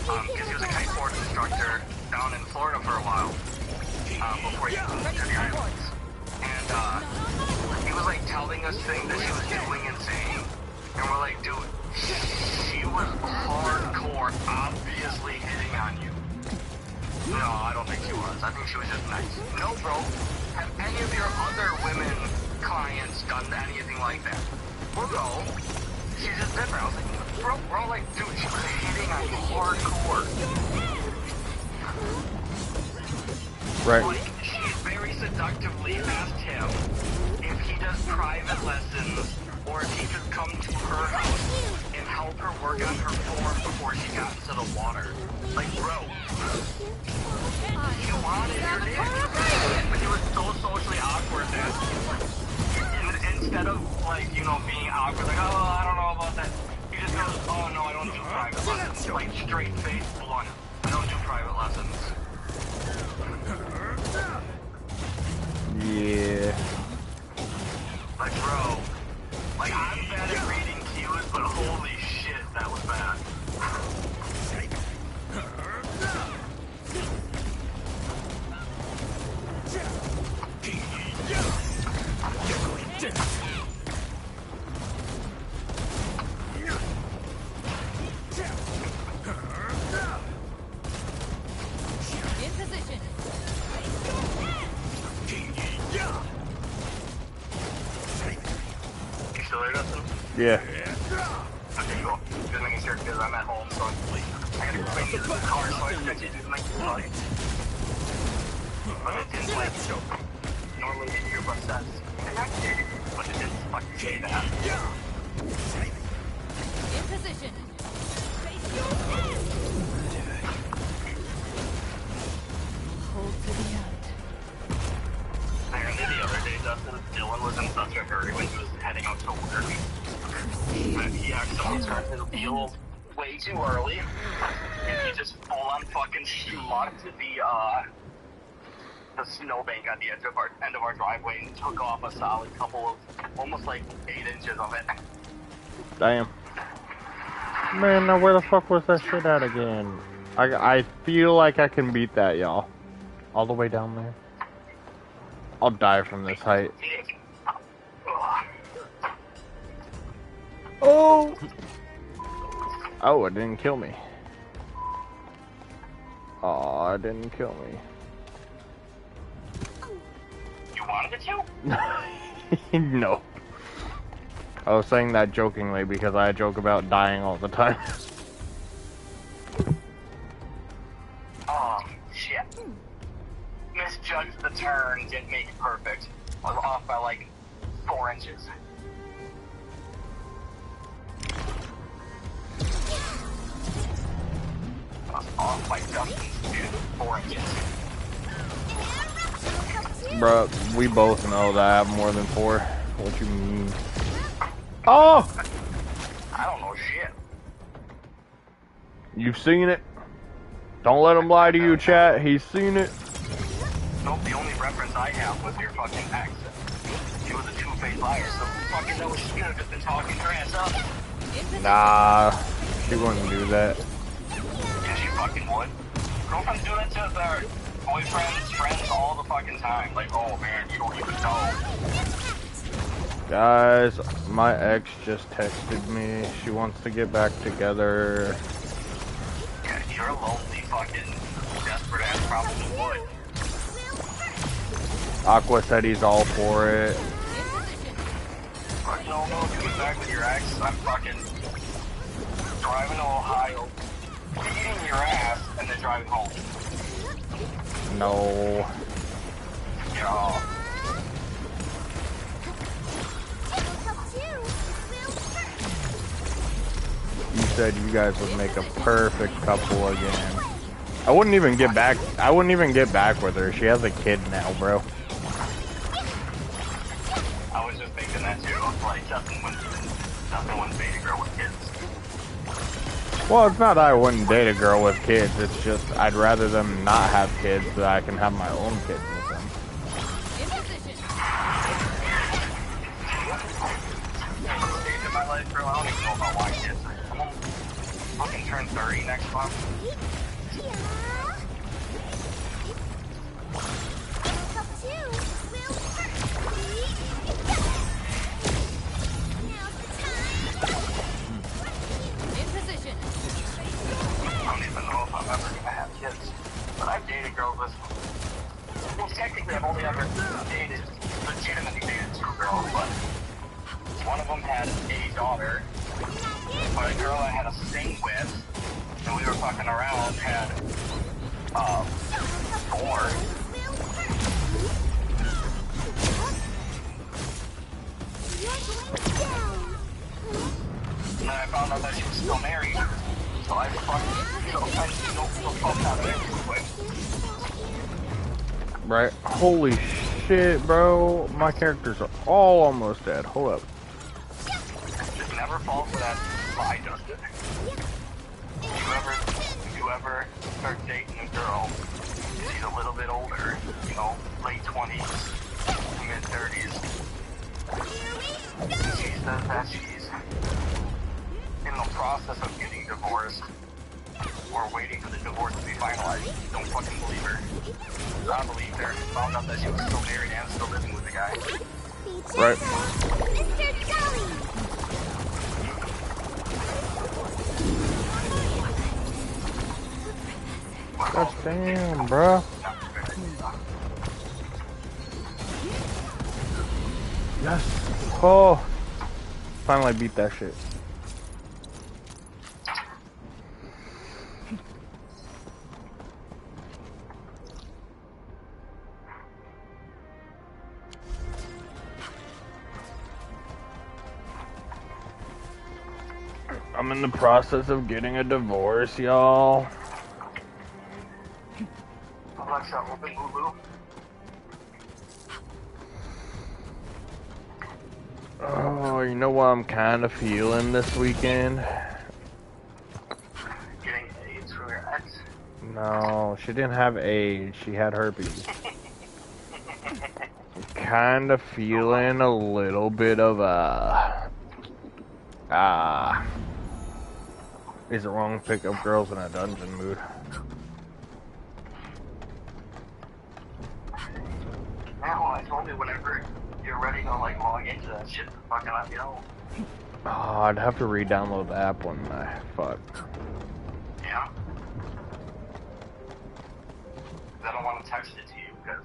Because he was a kiteboard instructor down in Florida for a while before he moved to the islands. And he was like telling us things that she was doing and saying, and we're like, dude, she was hardcore, obviously hitting on you. No, I don't think she was. I think she was just nice. No, bro. Have any of your other women clients done anything like that? Well, no. She's just different. I was like, bro, like, dude, she was hitting on you hardcore. Right. Like, she very seductively asked him if he does private lessons or if he could come to her house and help her work on her form before she got into the water. Like, bro, you wanted your dick. But he was so socially awkward that instead of, like, you know, being awkward, like, oh, I don't know about that, he just goes, oh, no, I don't do private lessons. Like, straight face, blunt. I don't do private lessons. Yeah. Like, bro, like, I'm bad at reading cues, but holy shit, that was bad. In position. You still there, Dustin? Yeah. Okay, cool. Just making sure because I'm at home, so I gotta go into the car, so I expect you to do my funny. But it didn't, like, normally the earbud says connected, but it didn't fucking say that. In position. Hold to the end. Apparently the other day, Dustin, Dylan was in such a hurry when he was heading out to work. That he accidentally turned his wheel way too early, and he just full-on fucking schmucked the snowbank at the end of our driveway and took off a solid couple of, almost like 8 inches of it. Damn. Man, now where the fuck was that shit at again? I feel like I can beat that, y'all. All the way down there. I'll die from this height. Oh! Oh, it didn't kill me. Oh, it didn't kill me. You wanted it to? No. I was saying that jokingly because I joke about dying all the time. Oh, shit. Misjudged the turn, didn't make it perfect. I was off by like 4 inches. I was off by Justin's, dude. 4 inches. Bruh, we both know that I have more than 4. What you mean? Oh! I don't know shit. You've seen it? Don't let him lie to you, chat. He's seen it. Nope, the only reference I have was your fucking accent. She was a two-faced liar, so fucking know she could have just been talking her ass up. Nah, she wouldn't do that. Yeah, she fucking would. Girlfriends do that to their boyfriends, friends all the fucking time. Like, oh man, you don't even know. Guys, my ex just texted me. She wants to get back together. Yeah, you're a lonely fucking desperate ass probably would. Aqua said he's all for it. You don't know if you get back with your ex. I'm fucking driving to Ohio, beating your ass, and then driving home. No. Yeah. You said you guys would make a perfect couple again. I wouldn't even get back with her. She has a kid now, bro. I was just thinking that too. Like, Justin wouldn't date a girl with kids. Well, it's not that I wouldn't date a girl with kids. It's just I'd rather them not have kids so that I can have my own kids with them. Stage in my life, girl, I don't even know about my kids. I'm gonna fucking turn 30 next month. I don't even know if I'm ever gonna have kids. But I've dated girls with... Well, technically I've only ever legitimately dated 2 girls, but one of them had a daughter, but a girl I had a sing with, and we were fucking around, had, 4. And then I found out that she was still married. So I fucking fuck out of it real quick. Right? Holy shit, bro. My characters are all almost dead. Hold up. Just never fall for that lie, Justin. If you ever start dating a girl, she's a little bit older, you know, late 20s, mid 30s. She says that she's in the process of getting divorced or waiting for the divorce to be finalized. Don't fucking believe her. I believed her. Found out that she was still married and still living with the guy. Right. Mr. Jolly! God damn, bro. Yes. Oh. Finally beat that shit. I'm in the process of getting a divorce, y'all. Alexa, open Hulu. Oh, you know what I'm kind of feeling this weekend? Getting AIDS from your ex. No, she didn't have AIDS. She had herpes. Kind of feeling a little bit of a... is it wrong to pick up girls in a dungeon mood? Yeah, well, I told you whenever you're ready to like log into that shit, fucking let me know. Oh, I'd have to re-download the app when I fuck. Yeah. I don't want to text it to you because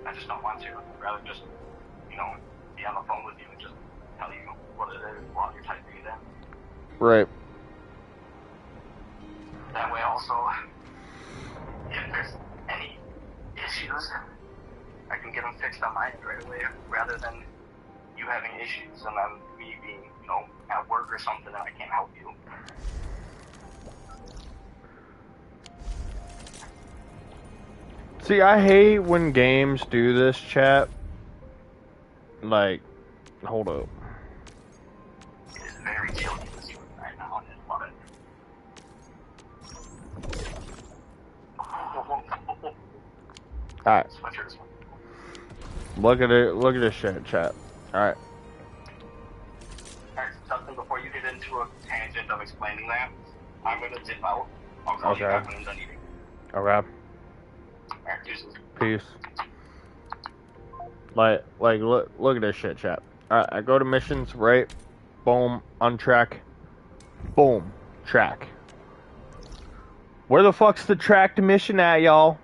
I just don't want to. I'd rather just, you know, be on the phone with you and just tell you what it is while you're typing it in. Right. That way also, if there's any issues, I can get them fixed on my end right away, rather than you having issues and then me being, you know, at work or something and I can't help you. See, I hate when games do this, chat. Like, hold up. It is very chilly in this room right now, and I love it. Alright. Sweatshirts. Look at it. Look at this shit, chat. Alright. Alright, Justin, before you get into a tangent of explaining that, I'm gonna dip out. I'll call you back when I'm done eating. Okay. Alright, deuces. Peace. Like, look at this shit, chat. Alright, I go to missions, right? Boom, untrack. Boom, track. Where the fuck's the tracked mission at, y'all?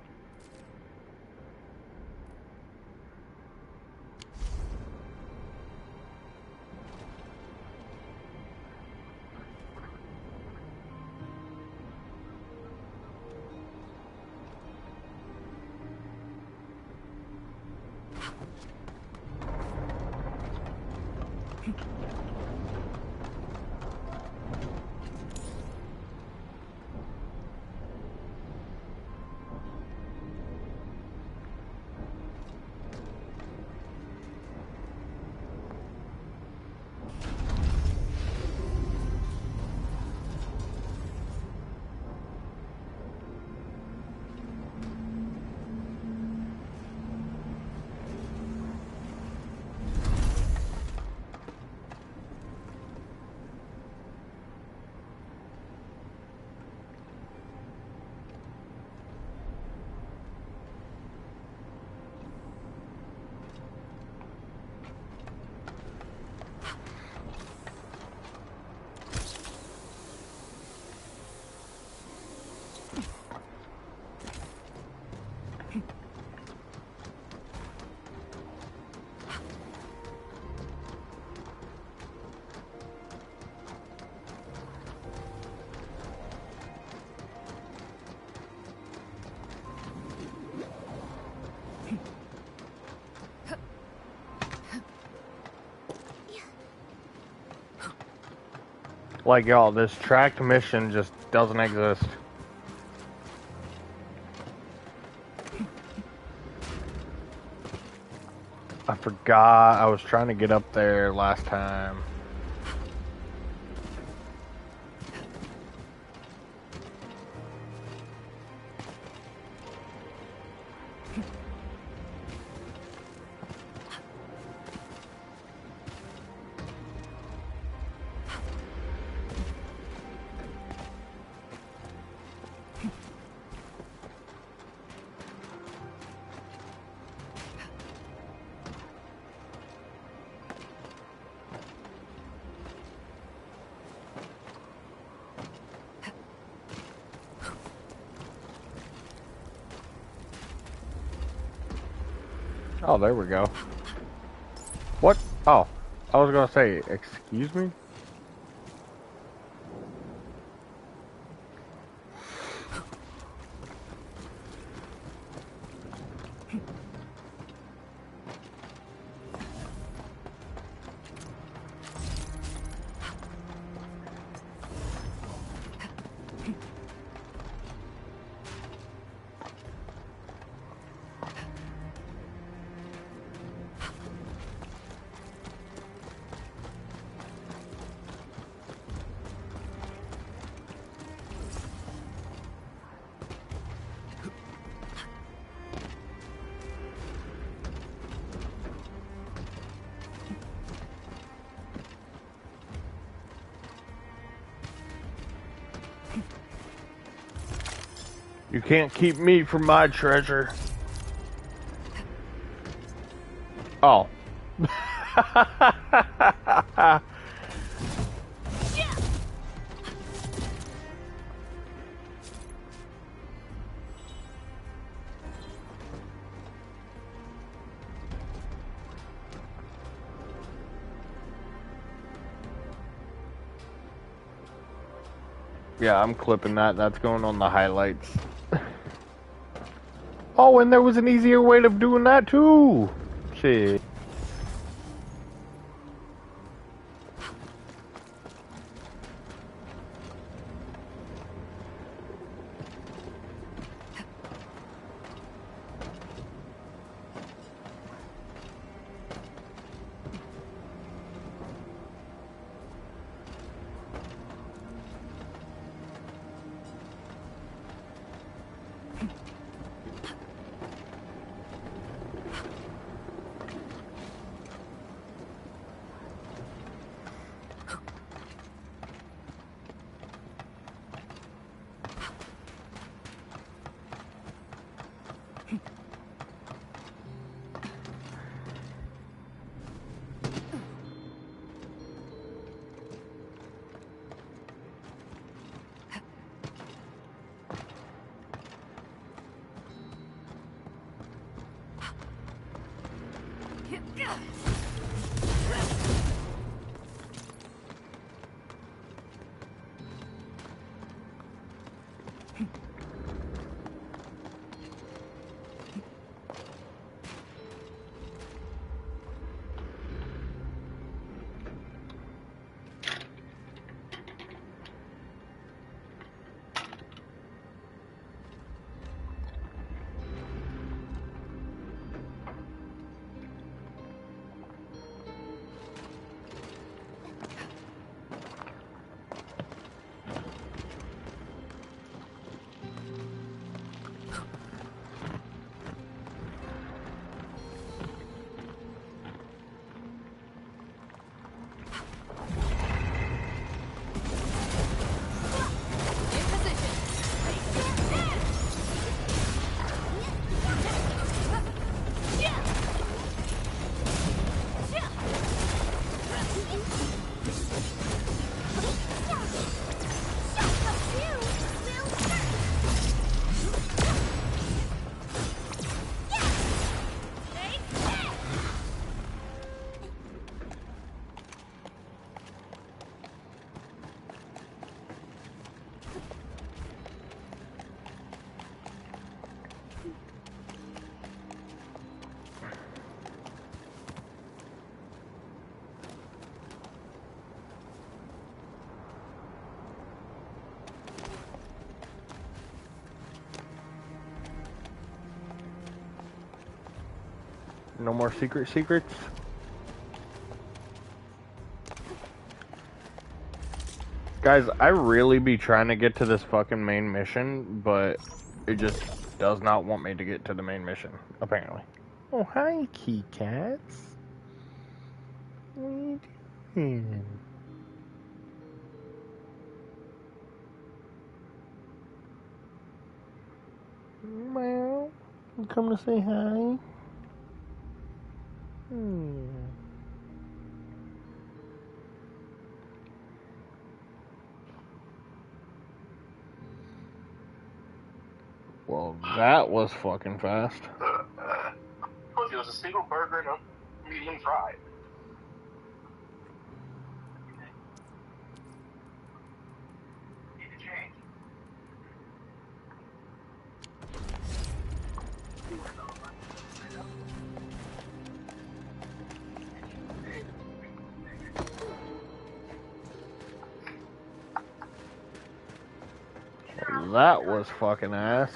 Like, y'all, this tracked mission just doesn't exist. I forgot I was trying to get up there last time. Oh, there we go. What? Oh, I was gonna say, excuse me? You can't keep me from my treasure. Oh. Yeah, I'm clipping that. That's going on the highlights. Oh, and there was an easier way of doing that too. Shit. No more secrets? Guys, I really be trying to get to this fucking main mission, but it just does not want me to get to the main mission, apparently. Oh, hi, key cats. What are you doing? Well, you come to say hi? Well, that was fucking fast. It was a single burger and a medium fry. Need to change. That was fucking ass.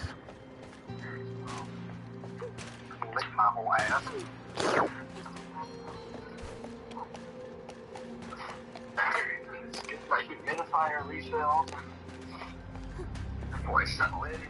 Lick my whole ass. Get my humidifier refill. Before I settle in.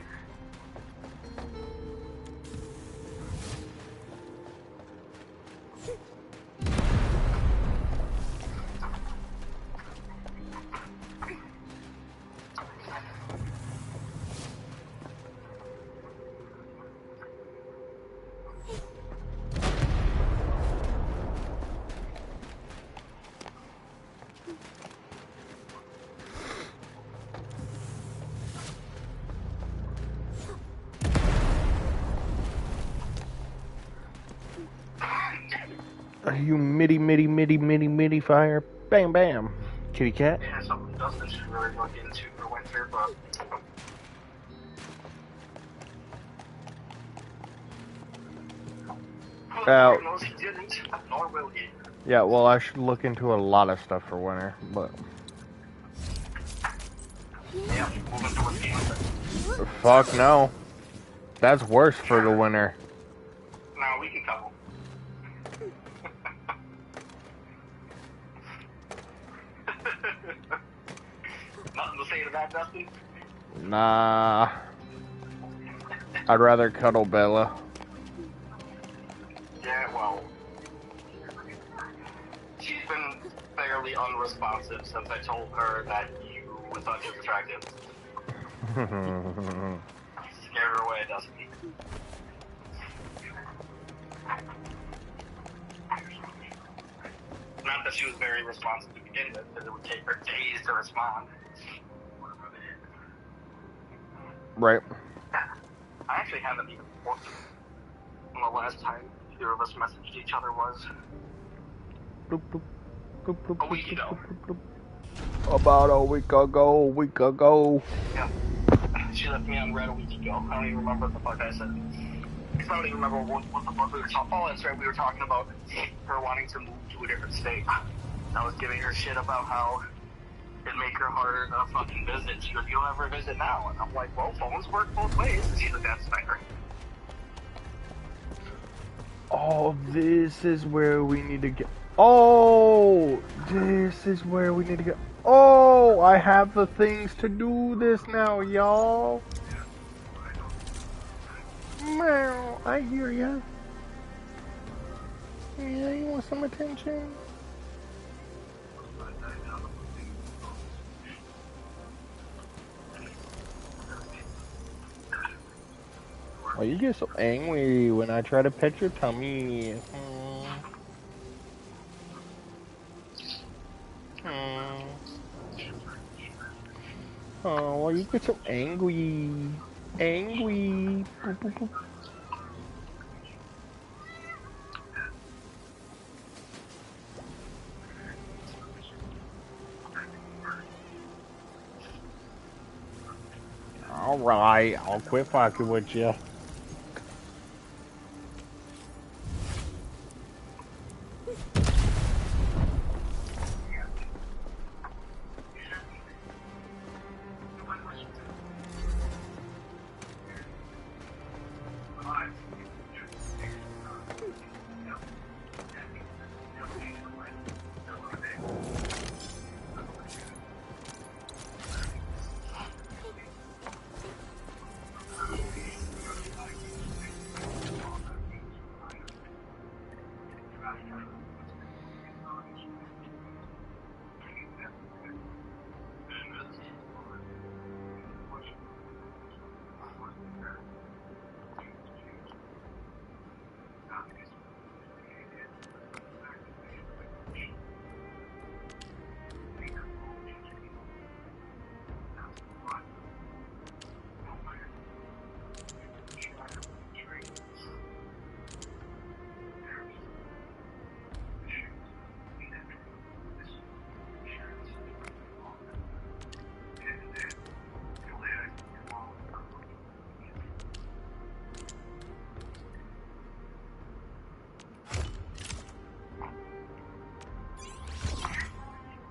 You midi fire. Bam, bam. Kitty cat. Yeah, something Dustin should really look into for winter, but... Well, knows he didn't, nor will he. yeah, well, I should look into a lot of stuff for winter, but... Yeah, moving towards the winter. Fuck no. That's worse for the winter. No, we can couple. Nothing to say to that, Dustin? Nah. I'd rather cuddle Bella. Yeah, well... She's been fairly unresponsive since I told her that you thought she was attractive. Scare her away, Dustin. Not that she was very responsive to begin with, because it would take her days to respond. Right. I actually haven't even looked when the last time either of us messaged each other was. Bloop, bloop, bloop, bloop, A week bloop, ago. bloop, bloop, bloop. About a week ago. Yeah. She left me unread a week ago. I don't even remember what the fuck I said. I don't even remember what the fuck we were talking about. Oh, that's right. We were talking about her wanting to move to a different state. I was giving her shit about how it'd make her harder to fucking visit. She goes, "You don't ever visit now." And I'm like, well, phones work both ways. And she's like, that's fair. Oh, this is where we need to get. Oh, this is where we need to get. Oh, I have the things to do this now, y'all. Meow, I hear ya. Yeah, you want some attention? Oh, you get so angry when I try to pet your tummy. Oh, why you get so angry? Angry. Boop, boop, boop. Alright, I'll quit fucking with you.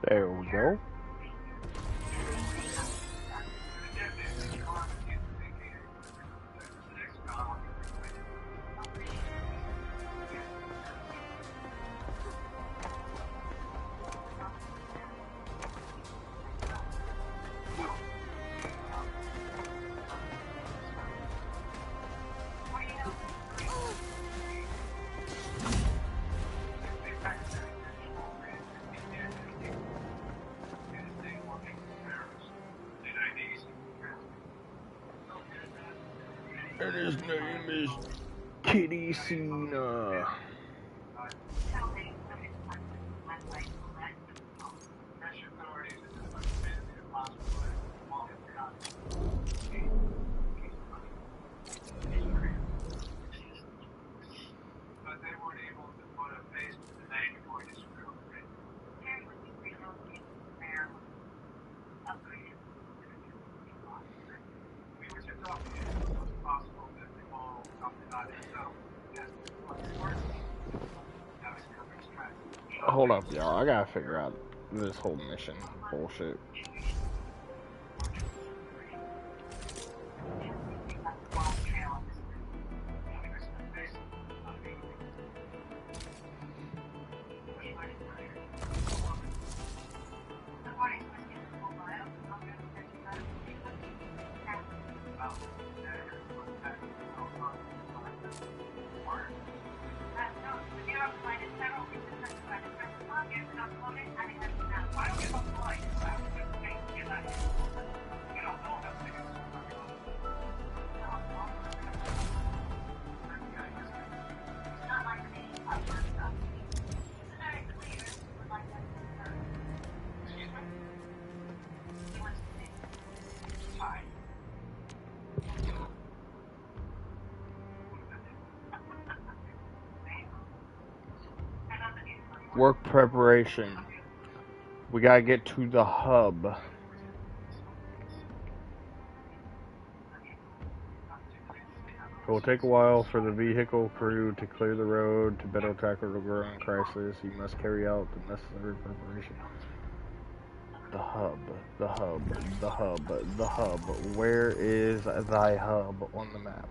There we go. And his name is Kitty Cena. Hold up, y'all. I gotta figure out this whole mission bullshit. Work preparation. We gotta get to the hub. It will take a while for the vehicle crew to clear the road to better tackle the growing crisis. You must carry out the necessary preparation. The hub, the hub, the hub, the hub. Where is thy hub on the map?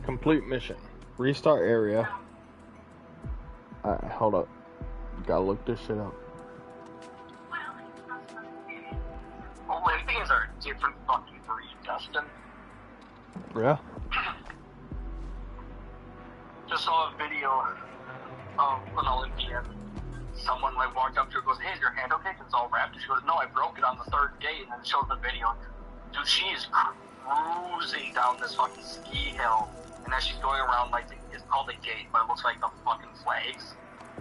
Complete mission. Restart area. Alright, hold up. Gotta look this shit up. Olympians are a different fucking breed, Dustin. Yeah? Just saw a video of an Olympian. Someone like walked up to her and goes, "Hey, is your hand okay? It's all wrapped." And she goes, "No, I broke it on the third day." And then shows the video. Dude, she is cruising down this fucking ski hill. And as she's going around, like, it's called a gate, but it looks like the fucking flags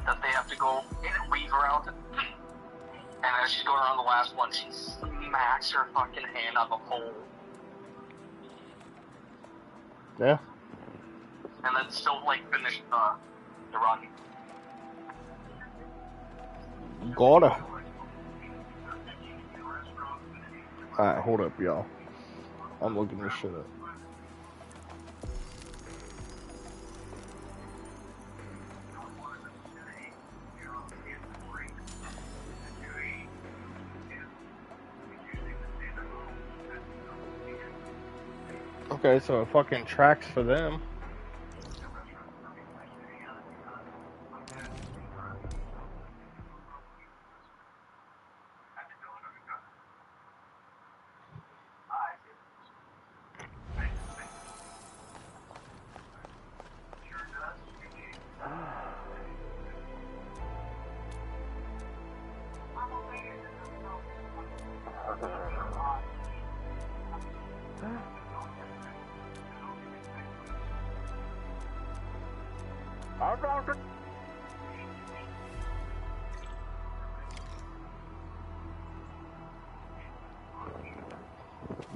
that they have to go in and weave around. And as she's going around the last one, she smacks her fucking hand on the pole. Yeah? And then still, like, finish the run. Gotta. Alright, hold up, y'all. I'm looking this shit up. Okay, so it fucking tracks for them.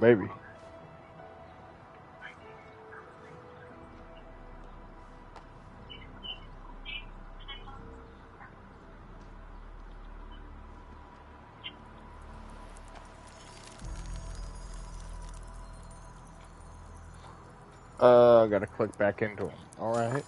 Maybe. I gotta click back into them. Alright.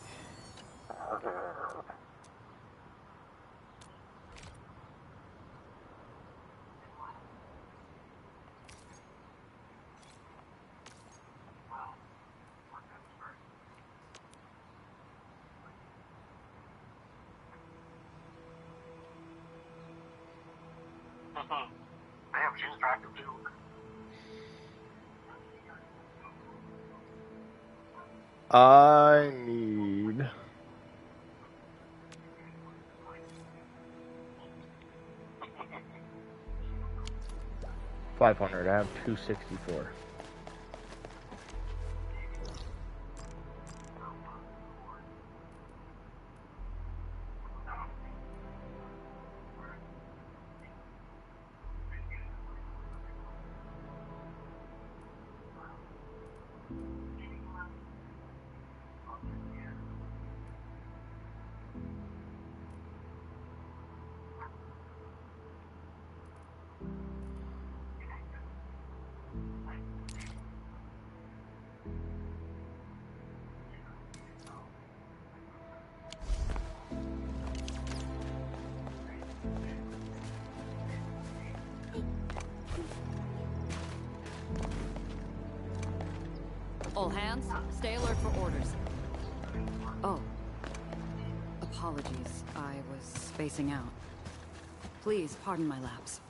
Damn, she's attractive too. I need 500. I have 264. All hands, stay alert for orders. Oh. Apologies, I was spacing out. Please, pardon my lapse.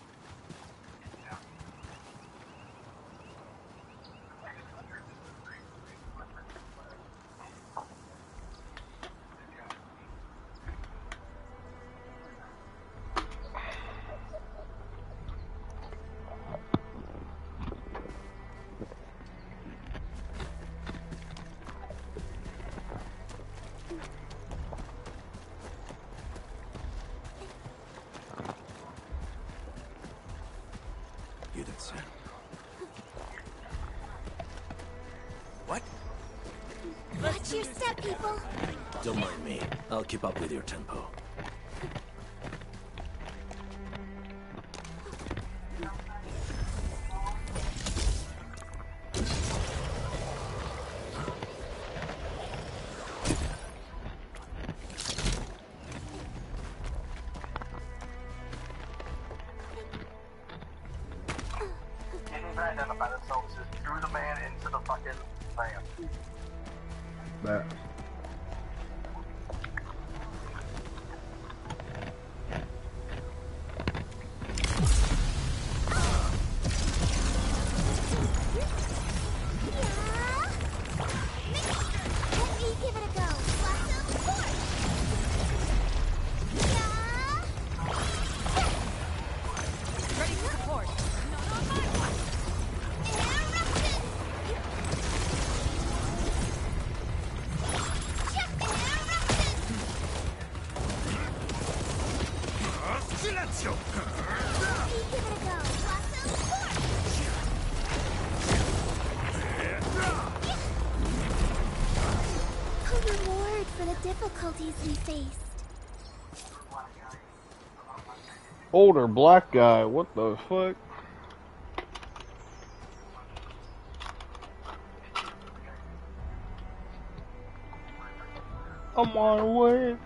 What? Watch your step, people. Don't mind me. I'll keep up with your tempo. Identify themselves as threw the man into the fucking van. That. Difficulties we faced. Older black guy, what the fuck? I'm on the way.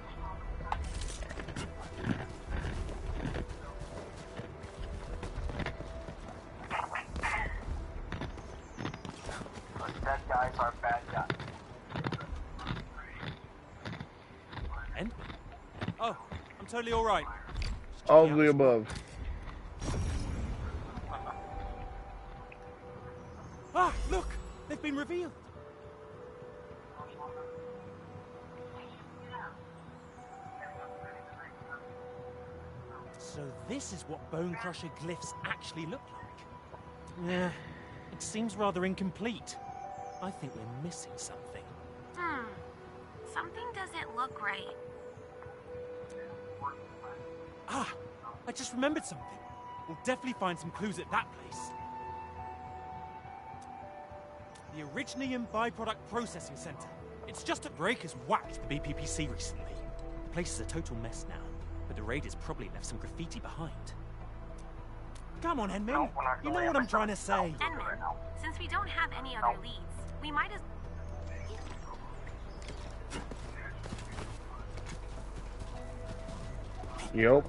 Bad guys are bad guys. And? Oh, I'm totally alright. All of the above. Ah, look! They've been revealed! So this is what Bone Crusher glyphs actually look like. Yeah, it seems rather incomplete. I think we're missing something. Something doesn't look right. Ah, I just remembered something. We'll definitely find some clues at that place. The Originium Byproduct Processing Center. It's just a breakers whacked the BPPC recently. The place is a total mess now, but the raiders probably left some graffiti behind. Come on, Enmin. You know what I'm trying to say. Enmin, since we don't have any other leads, we might as... Yup.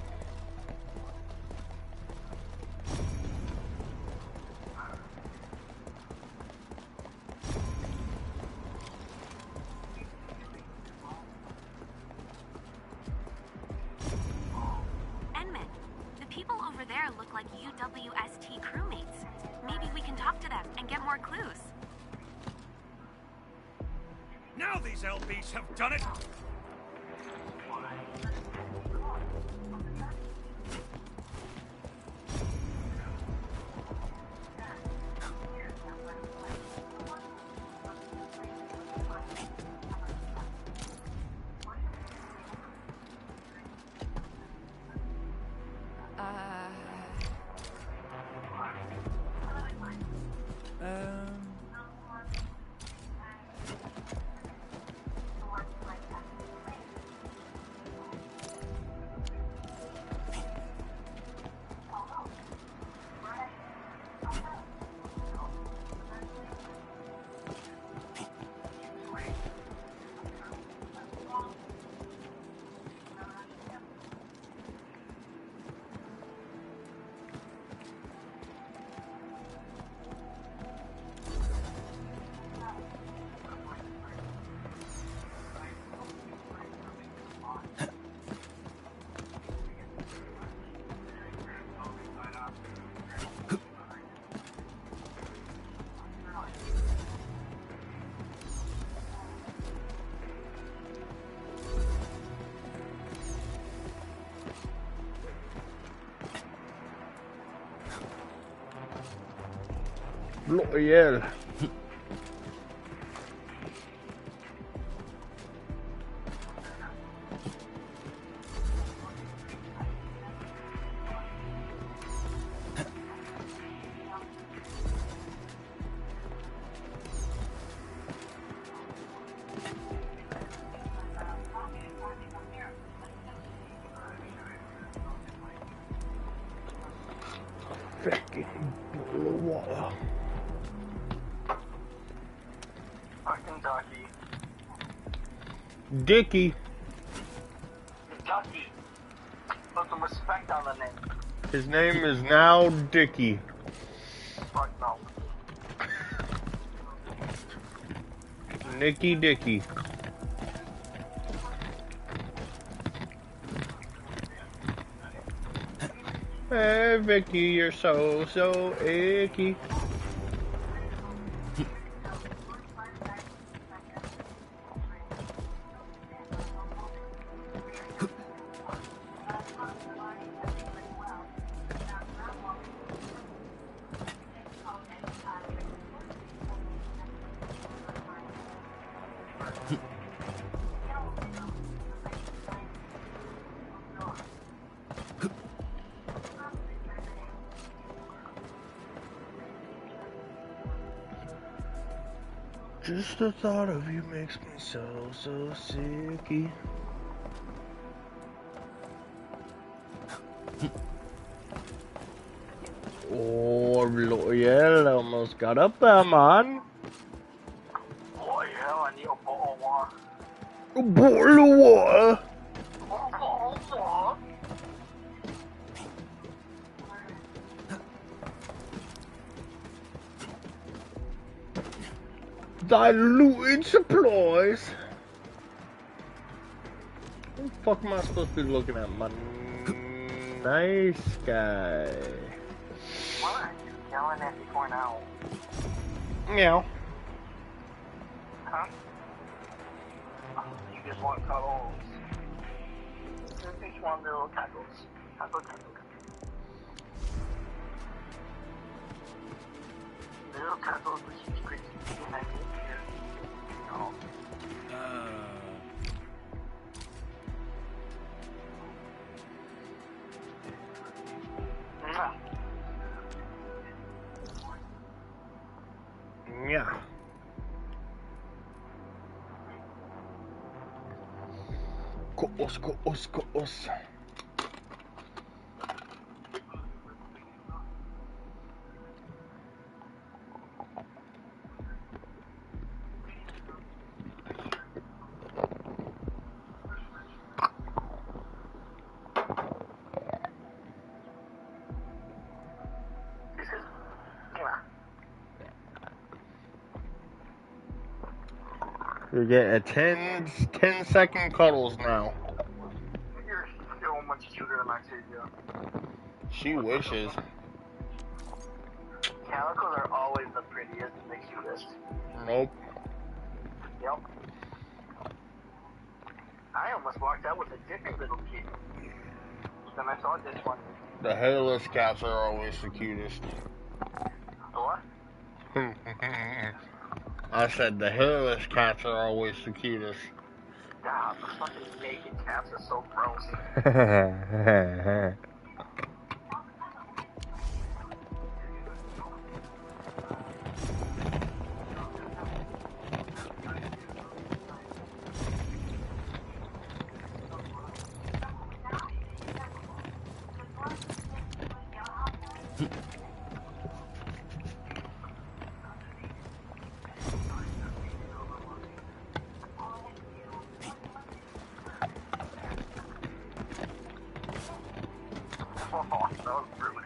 Enman, the people over there look like UWST crewmates. Maybe we can talk to them and get more clues. Now these LBs have done it! Loyal. Fucking bottle of water. Kentucky. Dickie. Kentucky. Put some respect on the name. His name is now Dickie. Fuck no. Nicky Dicky. Hey Vicky, you're so icky. Just the thought of you makes me so sicky. Oh, Loyal almost got up there, man. Oh yeah, I need a bottle of water. A bottle of water. A bottle of water. Diluted supplies. What the fuck am I supposed to be looking at, man? Nice guy. Why are you yelling at me for now? Meow. Huh? Oh, you just want cuddles. You just want little cuddles. Cuddle. Little cuddles with huge crazy and I think you know. Yeah. Koos. You get a 10-second cuddles now. You're so much cuter than Octavia. She wishes. Calicos are always the prettiest and the cutest. Nope. Yep. I almost walked out with a different little kid. Then I saw this one. The hairless cats are always the cutest. What? I said the hairless cats are always the cutest. God, the fucking naked cats are so gross. Oh, that was rude.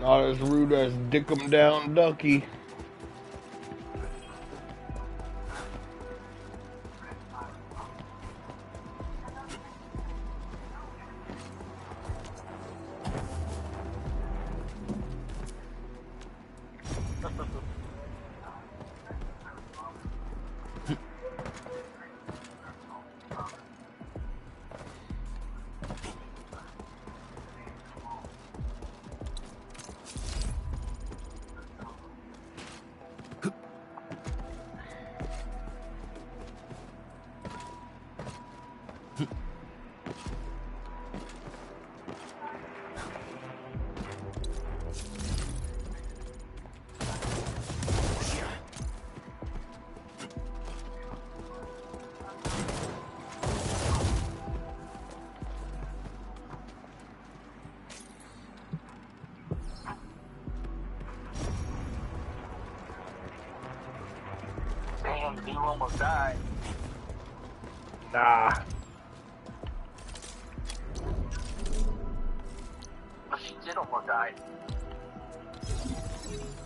Not as rude as Dick 'em Down Ducky. Damn, you almost died. Nah. But she did almost die.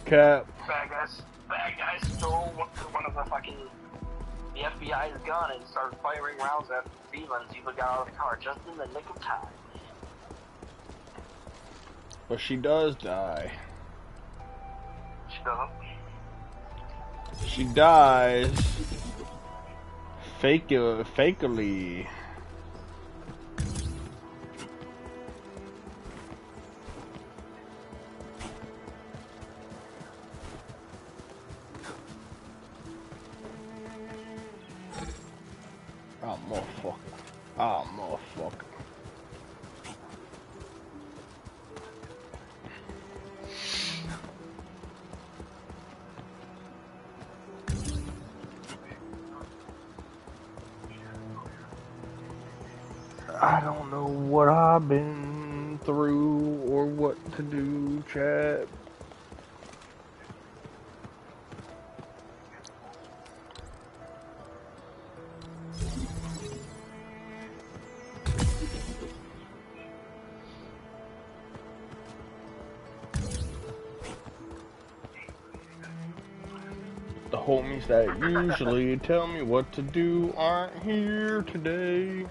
Cap. Bad guys stole one of the fucking... The FBI's gun and started firing rounds at Stevens. He got out of the car just in the nick of time. But she does die. She doesn't. She dies fakely. Oh, motherfucker. Oh, motherfucker. I don't know what I've been through or what to do, chat. The homies that usually tell me what to do aren't here today.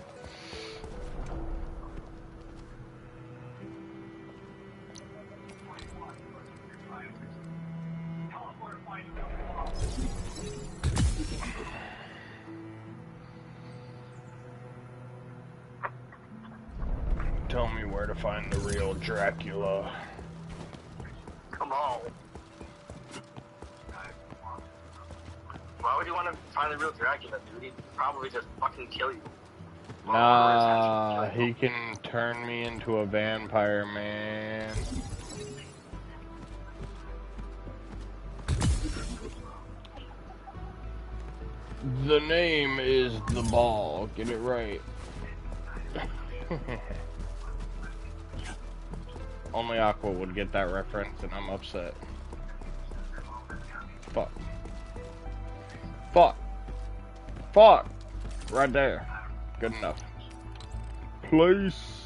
Tell me where to find the real Dracula. Come on. Why would you want to find the real Dracula, dude? He'd probably just fucking kill you. Nah, he can turn me into a vampire, man. The name is the ball. Get it right. Only Aqua would get that reference, and I'm upset. Fuck. Fuck. Fuck. Right there. Good enough. Place.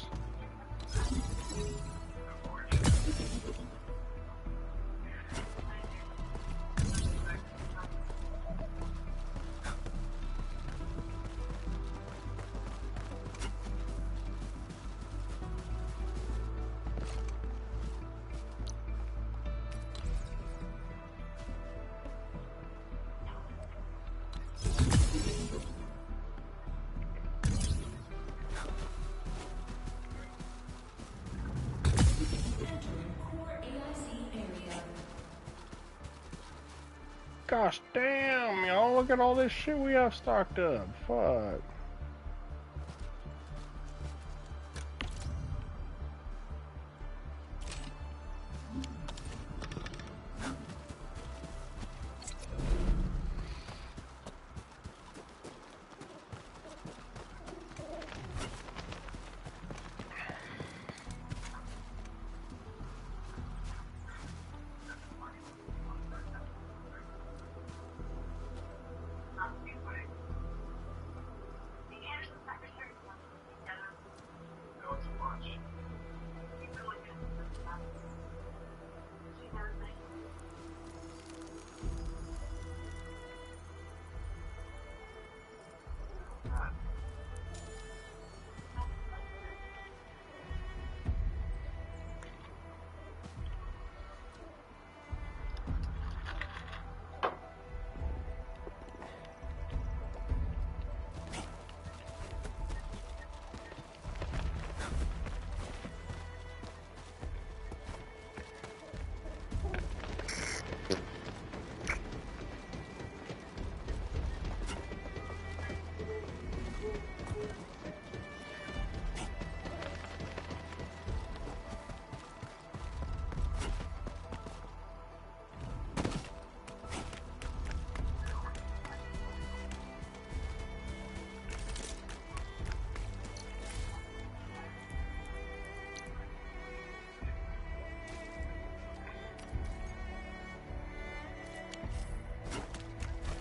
Gosh damn, y'all, look at all this shit we have stocked up. Fuck.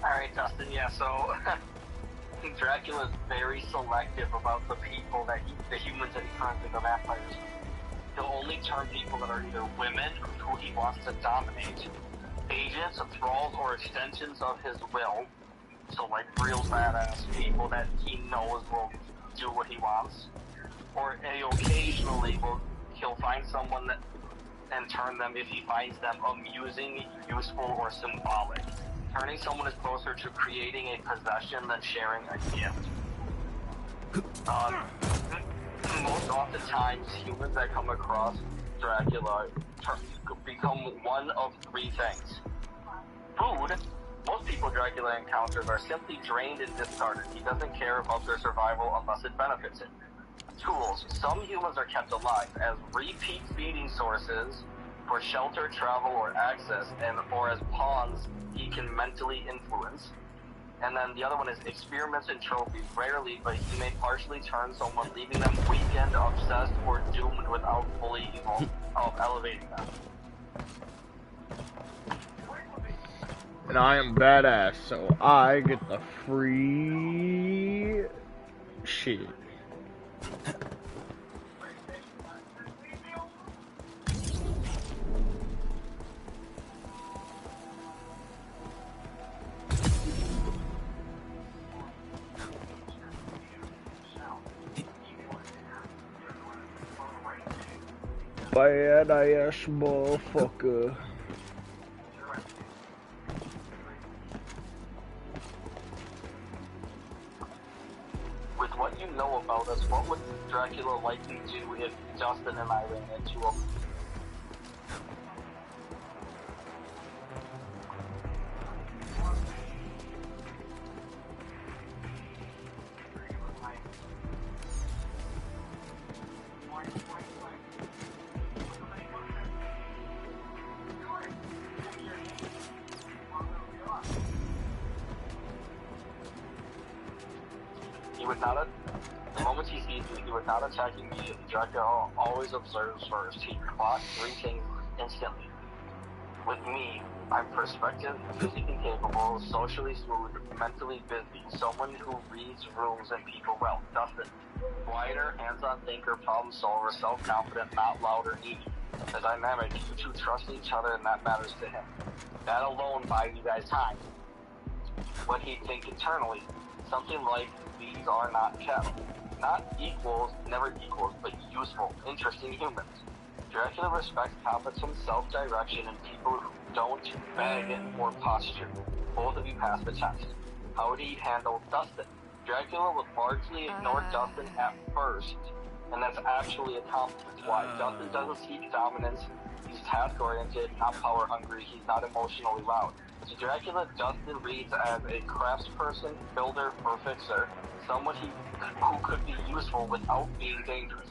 Alright, Dustin, yeah, so Dracula's very selective about the people that the humans that he turns into vampires. He'll only turn people that are either women who he wants to dominate, agents, thralls, or extensions of his will. So like real badass people that he knows will do what he wants. Or occasionally he'll find someone that and turn them if he finds them amusing, useful, or symbolic. Turning someone is closer to creating a possession than sharing a gift. Most oftentimes, humans that come across Dracula become one of three things. Food. Most people Dracula encounters are simply drained and discarded. He doesn't care about their survival unless it benefits him. Tools. Some humans are kept alive as repeat feeding sources for shelter, travel, or access, or as pawns he can mentally influence. And then the other one is experiments and trophies. Rarely, but he may partially turn someone, leaving them weakened, obsessed, or doomed without fully elevating them. And I am badass, so I get the free shit. Badass motherfucker. With what you know about us, what would Dracula likely do if Justin and I ran into him? The moment he sees you, he would not attack immediately. Dracula always observes first. He clocks 3 things instantly. With me, I'm perspective, physically capable, socially smooth, mentally busy, someone who reads rooms and people well. Dustin, quieter, hands-on thinker, problem solver, self-confident, not loud or needy. The dynamic, you two trust each other and that matters to him. That alone buys you guys time. What he'd think internally, something like these are not kept. Not equals, never equals, but useful, interesting humans. Dracula respects competence, self-direction, and people who don't beg or posture. Both of you pass the test. How would he handle Dustin? Dracula would largely ignore Dustin at first, and that's actually a compliment. Why? Dustin doesn't seek dominance. He's task-oriented, not power-hungry. He's not emotionally loud. To Dracula, Dustin reads as a craftsperson, builder, or fixer, someone who could be useful without being dangerous.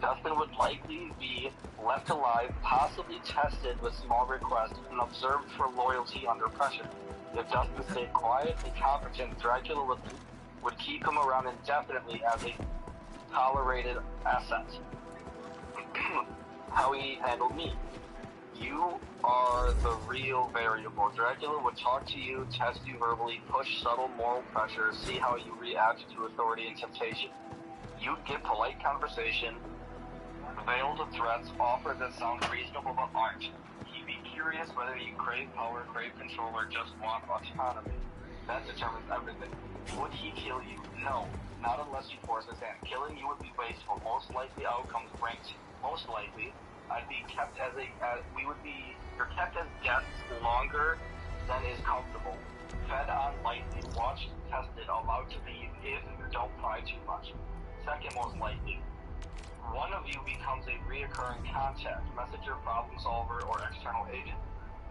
Dustin would likely be left alive, possibly tested with small requests, and observed for loyalty under pressure. If Dustin stayed quiet and competent, Dracula would keep him around indefinitely as a tolerated asset. How he handled me. You are the real variable. Dracula would talk to you, test you verbally, push subtle moral pressure, see how you react to authority and temptation. You'd get polite conversation, veiled threats, offers that sound reasonable but aren't. He'd be curious whether you crave power, crave control, or just want autonomy. That determines everything. Would he kill you? No. Not unless you force his hand. Killing you would be wasteful. Most likely outcomes ranked. Most likely, I'd be kept as you're kept as guests longer than is comfortable. Fed on lightly, watched, tested, allowed to leave if you don't pry too much. Second most likely, one of you becomes a reoccurring contact, messenger, problem solver, or external agent.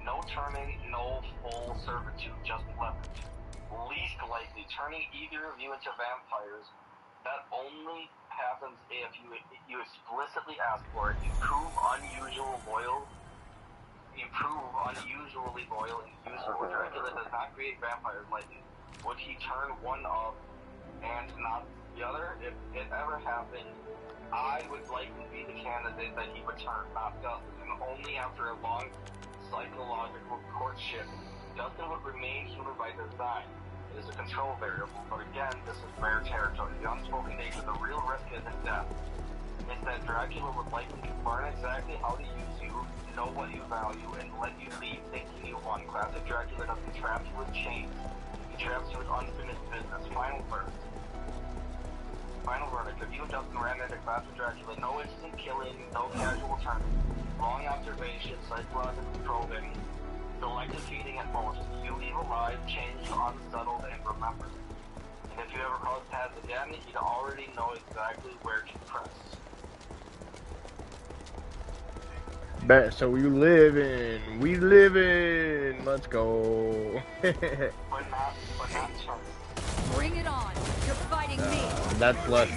No turning, no full servitude, just leverage. Least likely, turning either of you into vampires. That only happens if you explicitly ask for it. You prove unusually loyal and useful. Dracula does not create vampires lightly. Would he turn one of and not the other? If it ever happened, I would likely be the candidate that he would turn, not Dustin. And only after a long psychological courtship, Dustin would remain human by design. It is a control variable, but again, this is rare territory. The unspoken nature, the real risk isn't death. It's that Dracula would likely learn exactly how to use you, know what you value, and let you leave thinking you won. Classic Dracula doesn't trap you with chains. He traps you with unfinished business. Final verdict. If you and Dustin ran into classic Dracula, no instant killing, no casual turning. Long observation, psychological probing, selective feeding at most. You leave alive, changed, unsettled, and remembered. And if you ever cross paths again, you'd already know exactly where to press. Bet, so we live in, let's go. But not turn. Bring it on. You're fighting me. That's less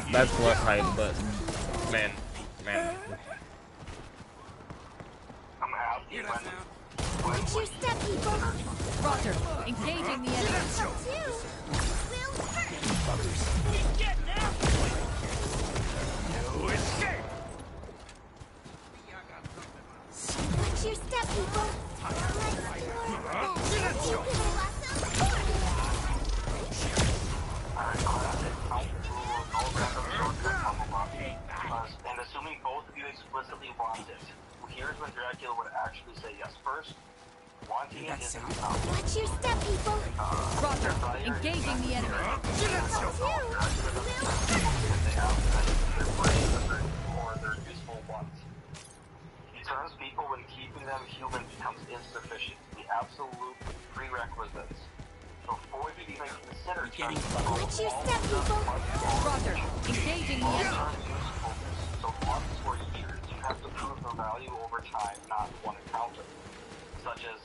hype, but man. I'm happy Watch your step, people. Roger. Engaging the enemy. Watch your step, people. And assuming both of you explicitly want it, here's when Dracula would actually say yes. First, wanting it is enough. Watch your step, people. Roger. Engaging the enemy. Or their useful ones. He turns people when keeping them human becomes insufficient. The absolute prerequisites. Before you even consider turning people, Watch your step, people. Roger. Engaging the enemy. So months or years, you have to prove their value over time, not one encounter. Such as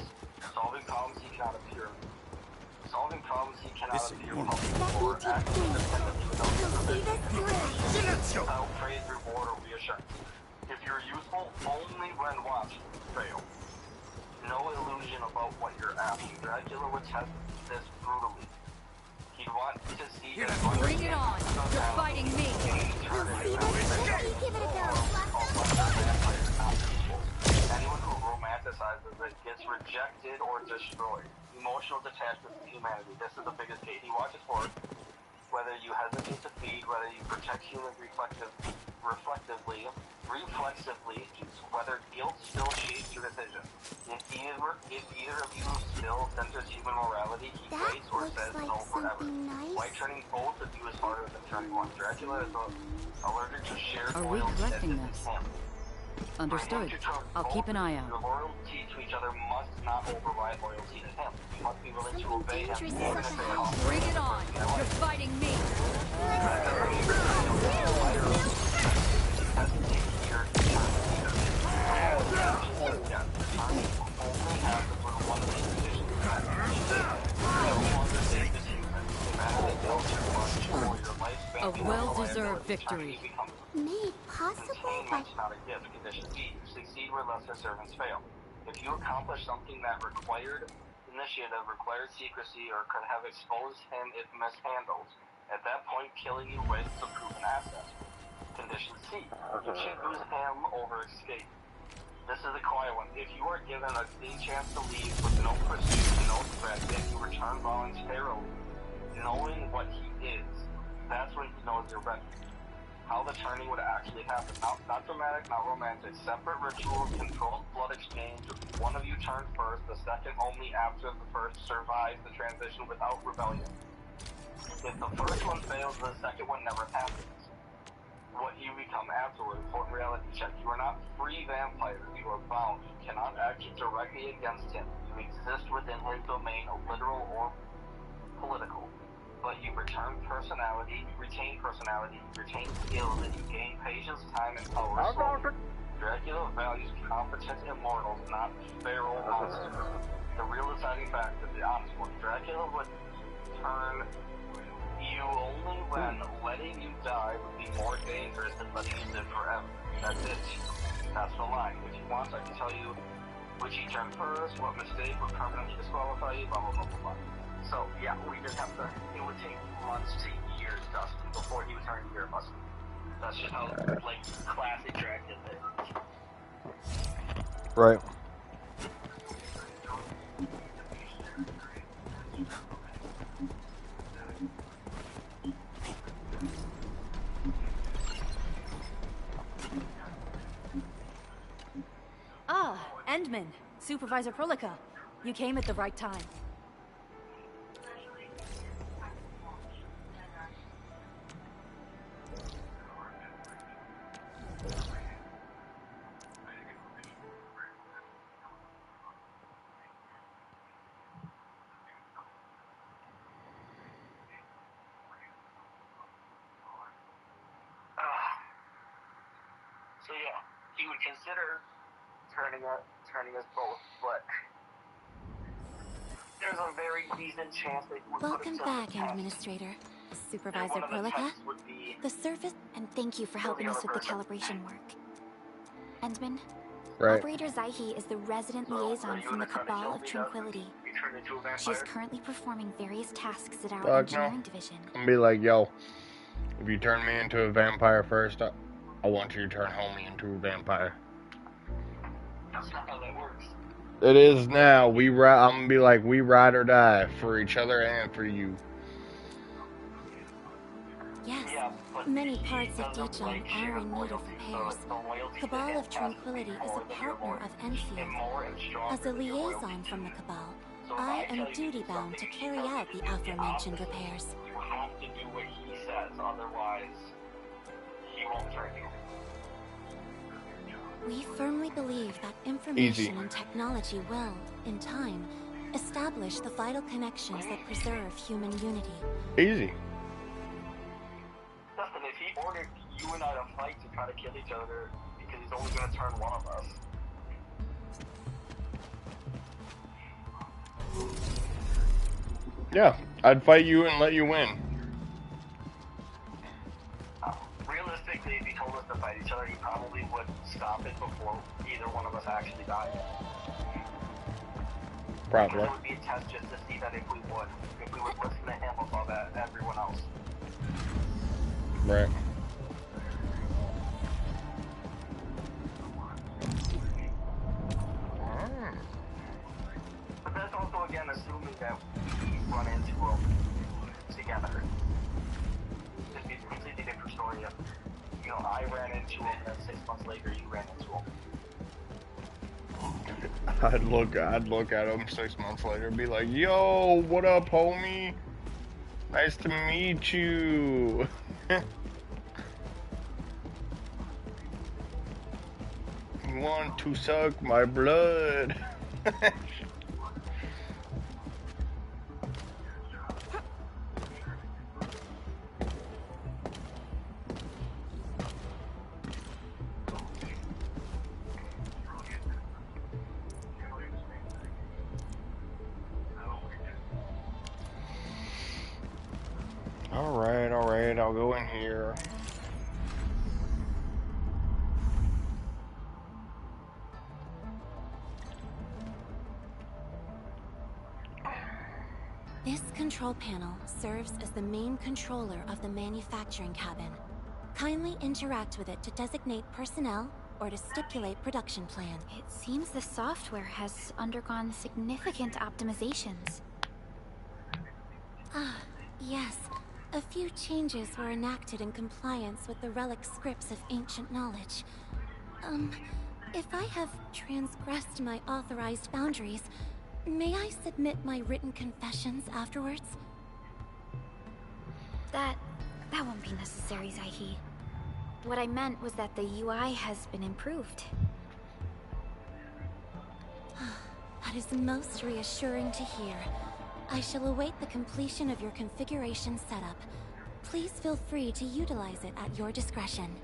solving problems he cannot appear publicly, or acting independently without supervision. Without praise, reward, or reassurance. If you're useful, only when watched, fail. No illusion about what you're asking. Dracula would test this brutally. He'd want to see Bring it on. You're fighting me. We'll see what give it a go. Anyone who romanticizes it gets rejected or destroyed. Emotional detachment to humanity. This is the biggest gate he watches for. Whether you hesitate to feed, whether you protect humans reflexively, whether guilt still shapes your decision. If either of you still centers human morality, he waits or says like no forever. nice. Why turning both of you is harder than turning one? Dracula is allergic to shared Are we loyalty collecting that this? isn't him. Understood. I'll keep an eye out. Your loyalty to each other must not override loyalty to him. You must be willing to obey him even if it costs. Bring it on. You're fighting me. A well-deserved victory. Made possible by... Not a gift. Condition B. You succeed where lesser servants fail. If you accomplish something that required initiative, required secrecy, or could have exposed him if mishandled, at that point, killing you wastes a proven asset. Condition C. You choose him over escape. This is a quiet one. If you are given a clean chance to leave with no pursuit, no threat, if you return voluntarily, knowing what he is, that's when he knows you're ready. How the turning would actually happen. Not dramatic, not romantic. Separate rituals, controlled blood exchange. One of you turns first, the second only after the first survives the transition without rebellion. If the first one fails, the second one never happens. What you become afterward, important reality check. You are not free vampires, you are bound. You cannot act directly against him. You exist within his domain, literal or political. But you retain personality, you retain skills, and you gain patience, time, and power. Dracula values competent immortals, not feral monsters. The real deciding factor, the honest one. Dracula would turn you only when letting you die would be more dangerous than letting you live forever. That's it. That's the line. If you want, I can tell you which he turned first, what mistake would permanently disqualify you, blah, blah, blah, blah, blah. So, yeah, we just have to, it would take months to years, Dustin, before he would turn your muscle. That's just how, like, classic Dracula is. Right. Ah, Endman, Supervisor Prolica. You came at the right time. So yeah, he would consider turning us both, but there's a very decent chance that he would Welcome put back, himself Administrator. Supervisor Prolica. The surface, and thank you for helping us with the calibration work. Endman, Right. Operator Zaihi is the resident liaison from the Cabal of Tranquility. She is currently performing various tasks at our engineering division. I'm gonna be like, yo, if you turn me into a vampire first, I want you to turn homie into a vampire. That's not how that works. It is now. I'm gonna be like, we ride or die for each other and for you. Yes, many parts of Dijon are in need of repairs. Cabal of Tranquility is a partner of Endfield. As a liaison from the Cabal, I am duty-bound to carry out the aforementioned repairs. You have to do what he says, otherwise he won't turn you. We firmly believe that information and technology will, in time, establish the vital connections that preserve human unity. Easy. Dustin, if he ordered you and I to fight to try to kill each other because he's only going to turn one of us. Yeah, I'd fight you and let you win. Realistically, if he told us to fight each other, he probably would stop it before either one of us actually died. Probably. It would be a test just to see that if we would listen to him above everyone else. Right. But that's also, again, assuming that we run into them together. It'd be a completely different story if, you know, I ran into him and 6 months later you ran into him. I'd look at him 6 months later and be like, yo, what up, homie? Nice to meet you. You want to suck my blood? Alright, I'll go in here. This control panel serves as the main controller of the manufacturing cabin. Kindly interact with it to designate personnel or to stipulate production plan. It seems the software has undergone significant optimizations. Ah, yes. A few changes were enacted in compliance with the relic scripts of ancient knowledge. If I have transgressed my authorized boundaries, may I submit my written confessions afterwards? That won't be necessary, Zaihi. What I meant was that the UI has been improved. That is most reassuring to hear. I shall await the completion of your configuration setup. Please feel free to utilize it at your discretion.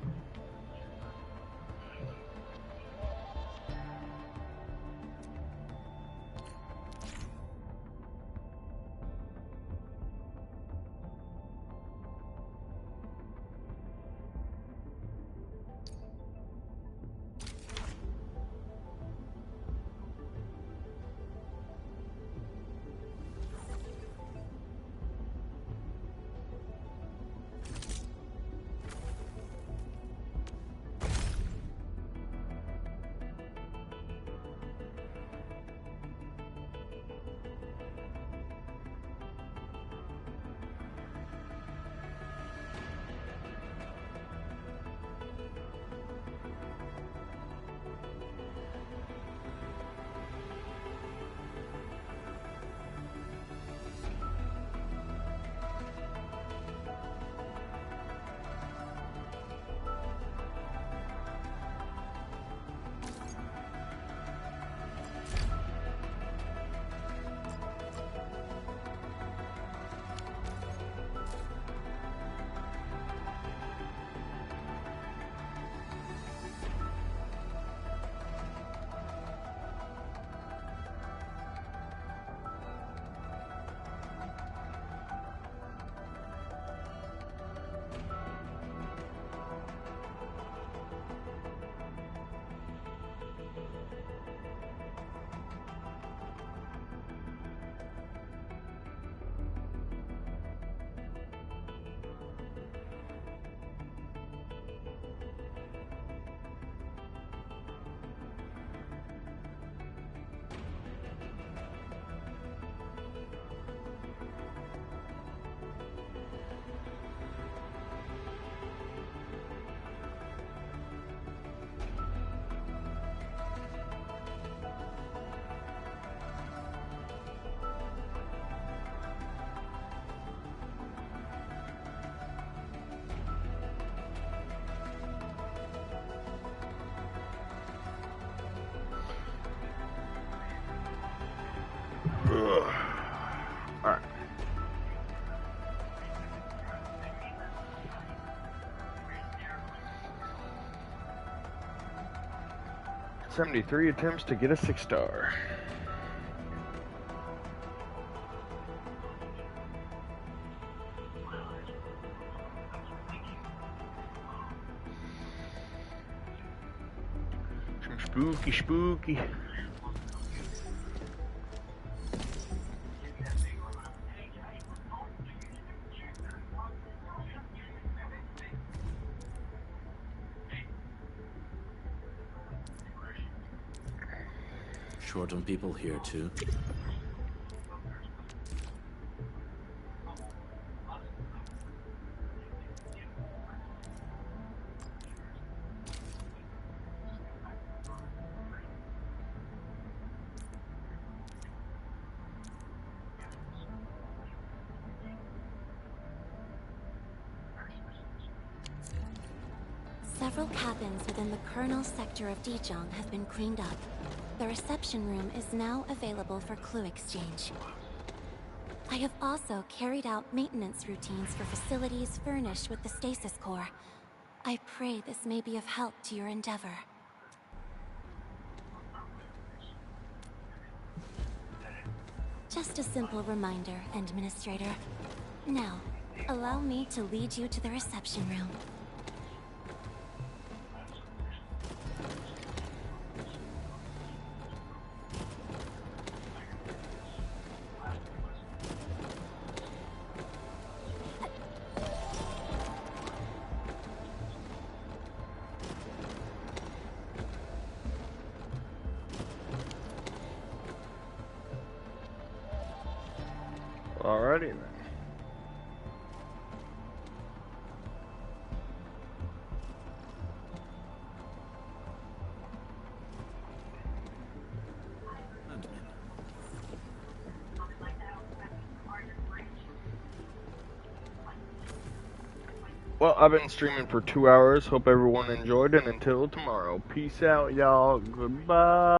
Alright. 73 attempts to get a 6-star. Some spooky. short on people here too? Several cabins within the Colonel sector of Dijon have been cleaned up. The reception room is now available for clue exchange. I have also carried out maintenance routines for facilities furnished with the stasis core. I pray this may be of help to your endeavor. Just a simple reminder, Administrator. Now, allow me to lead you to the reception room. Alrighty then. Well, I've been streaming for 2 hours. Hope everyone enjoyed, and until tomorrow, peace out, y'all. Goodbye.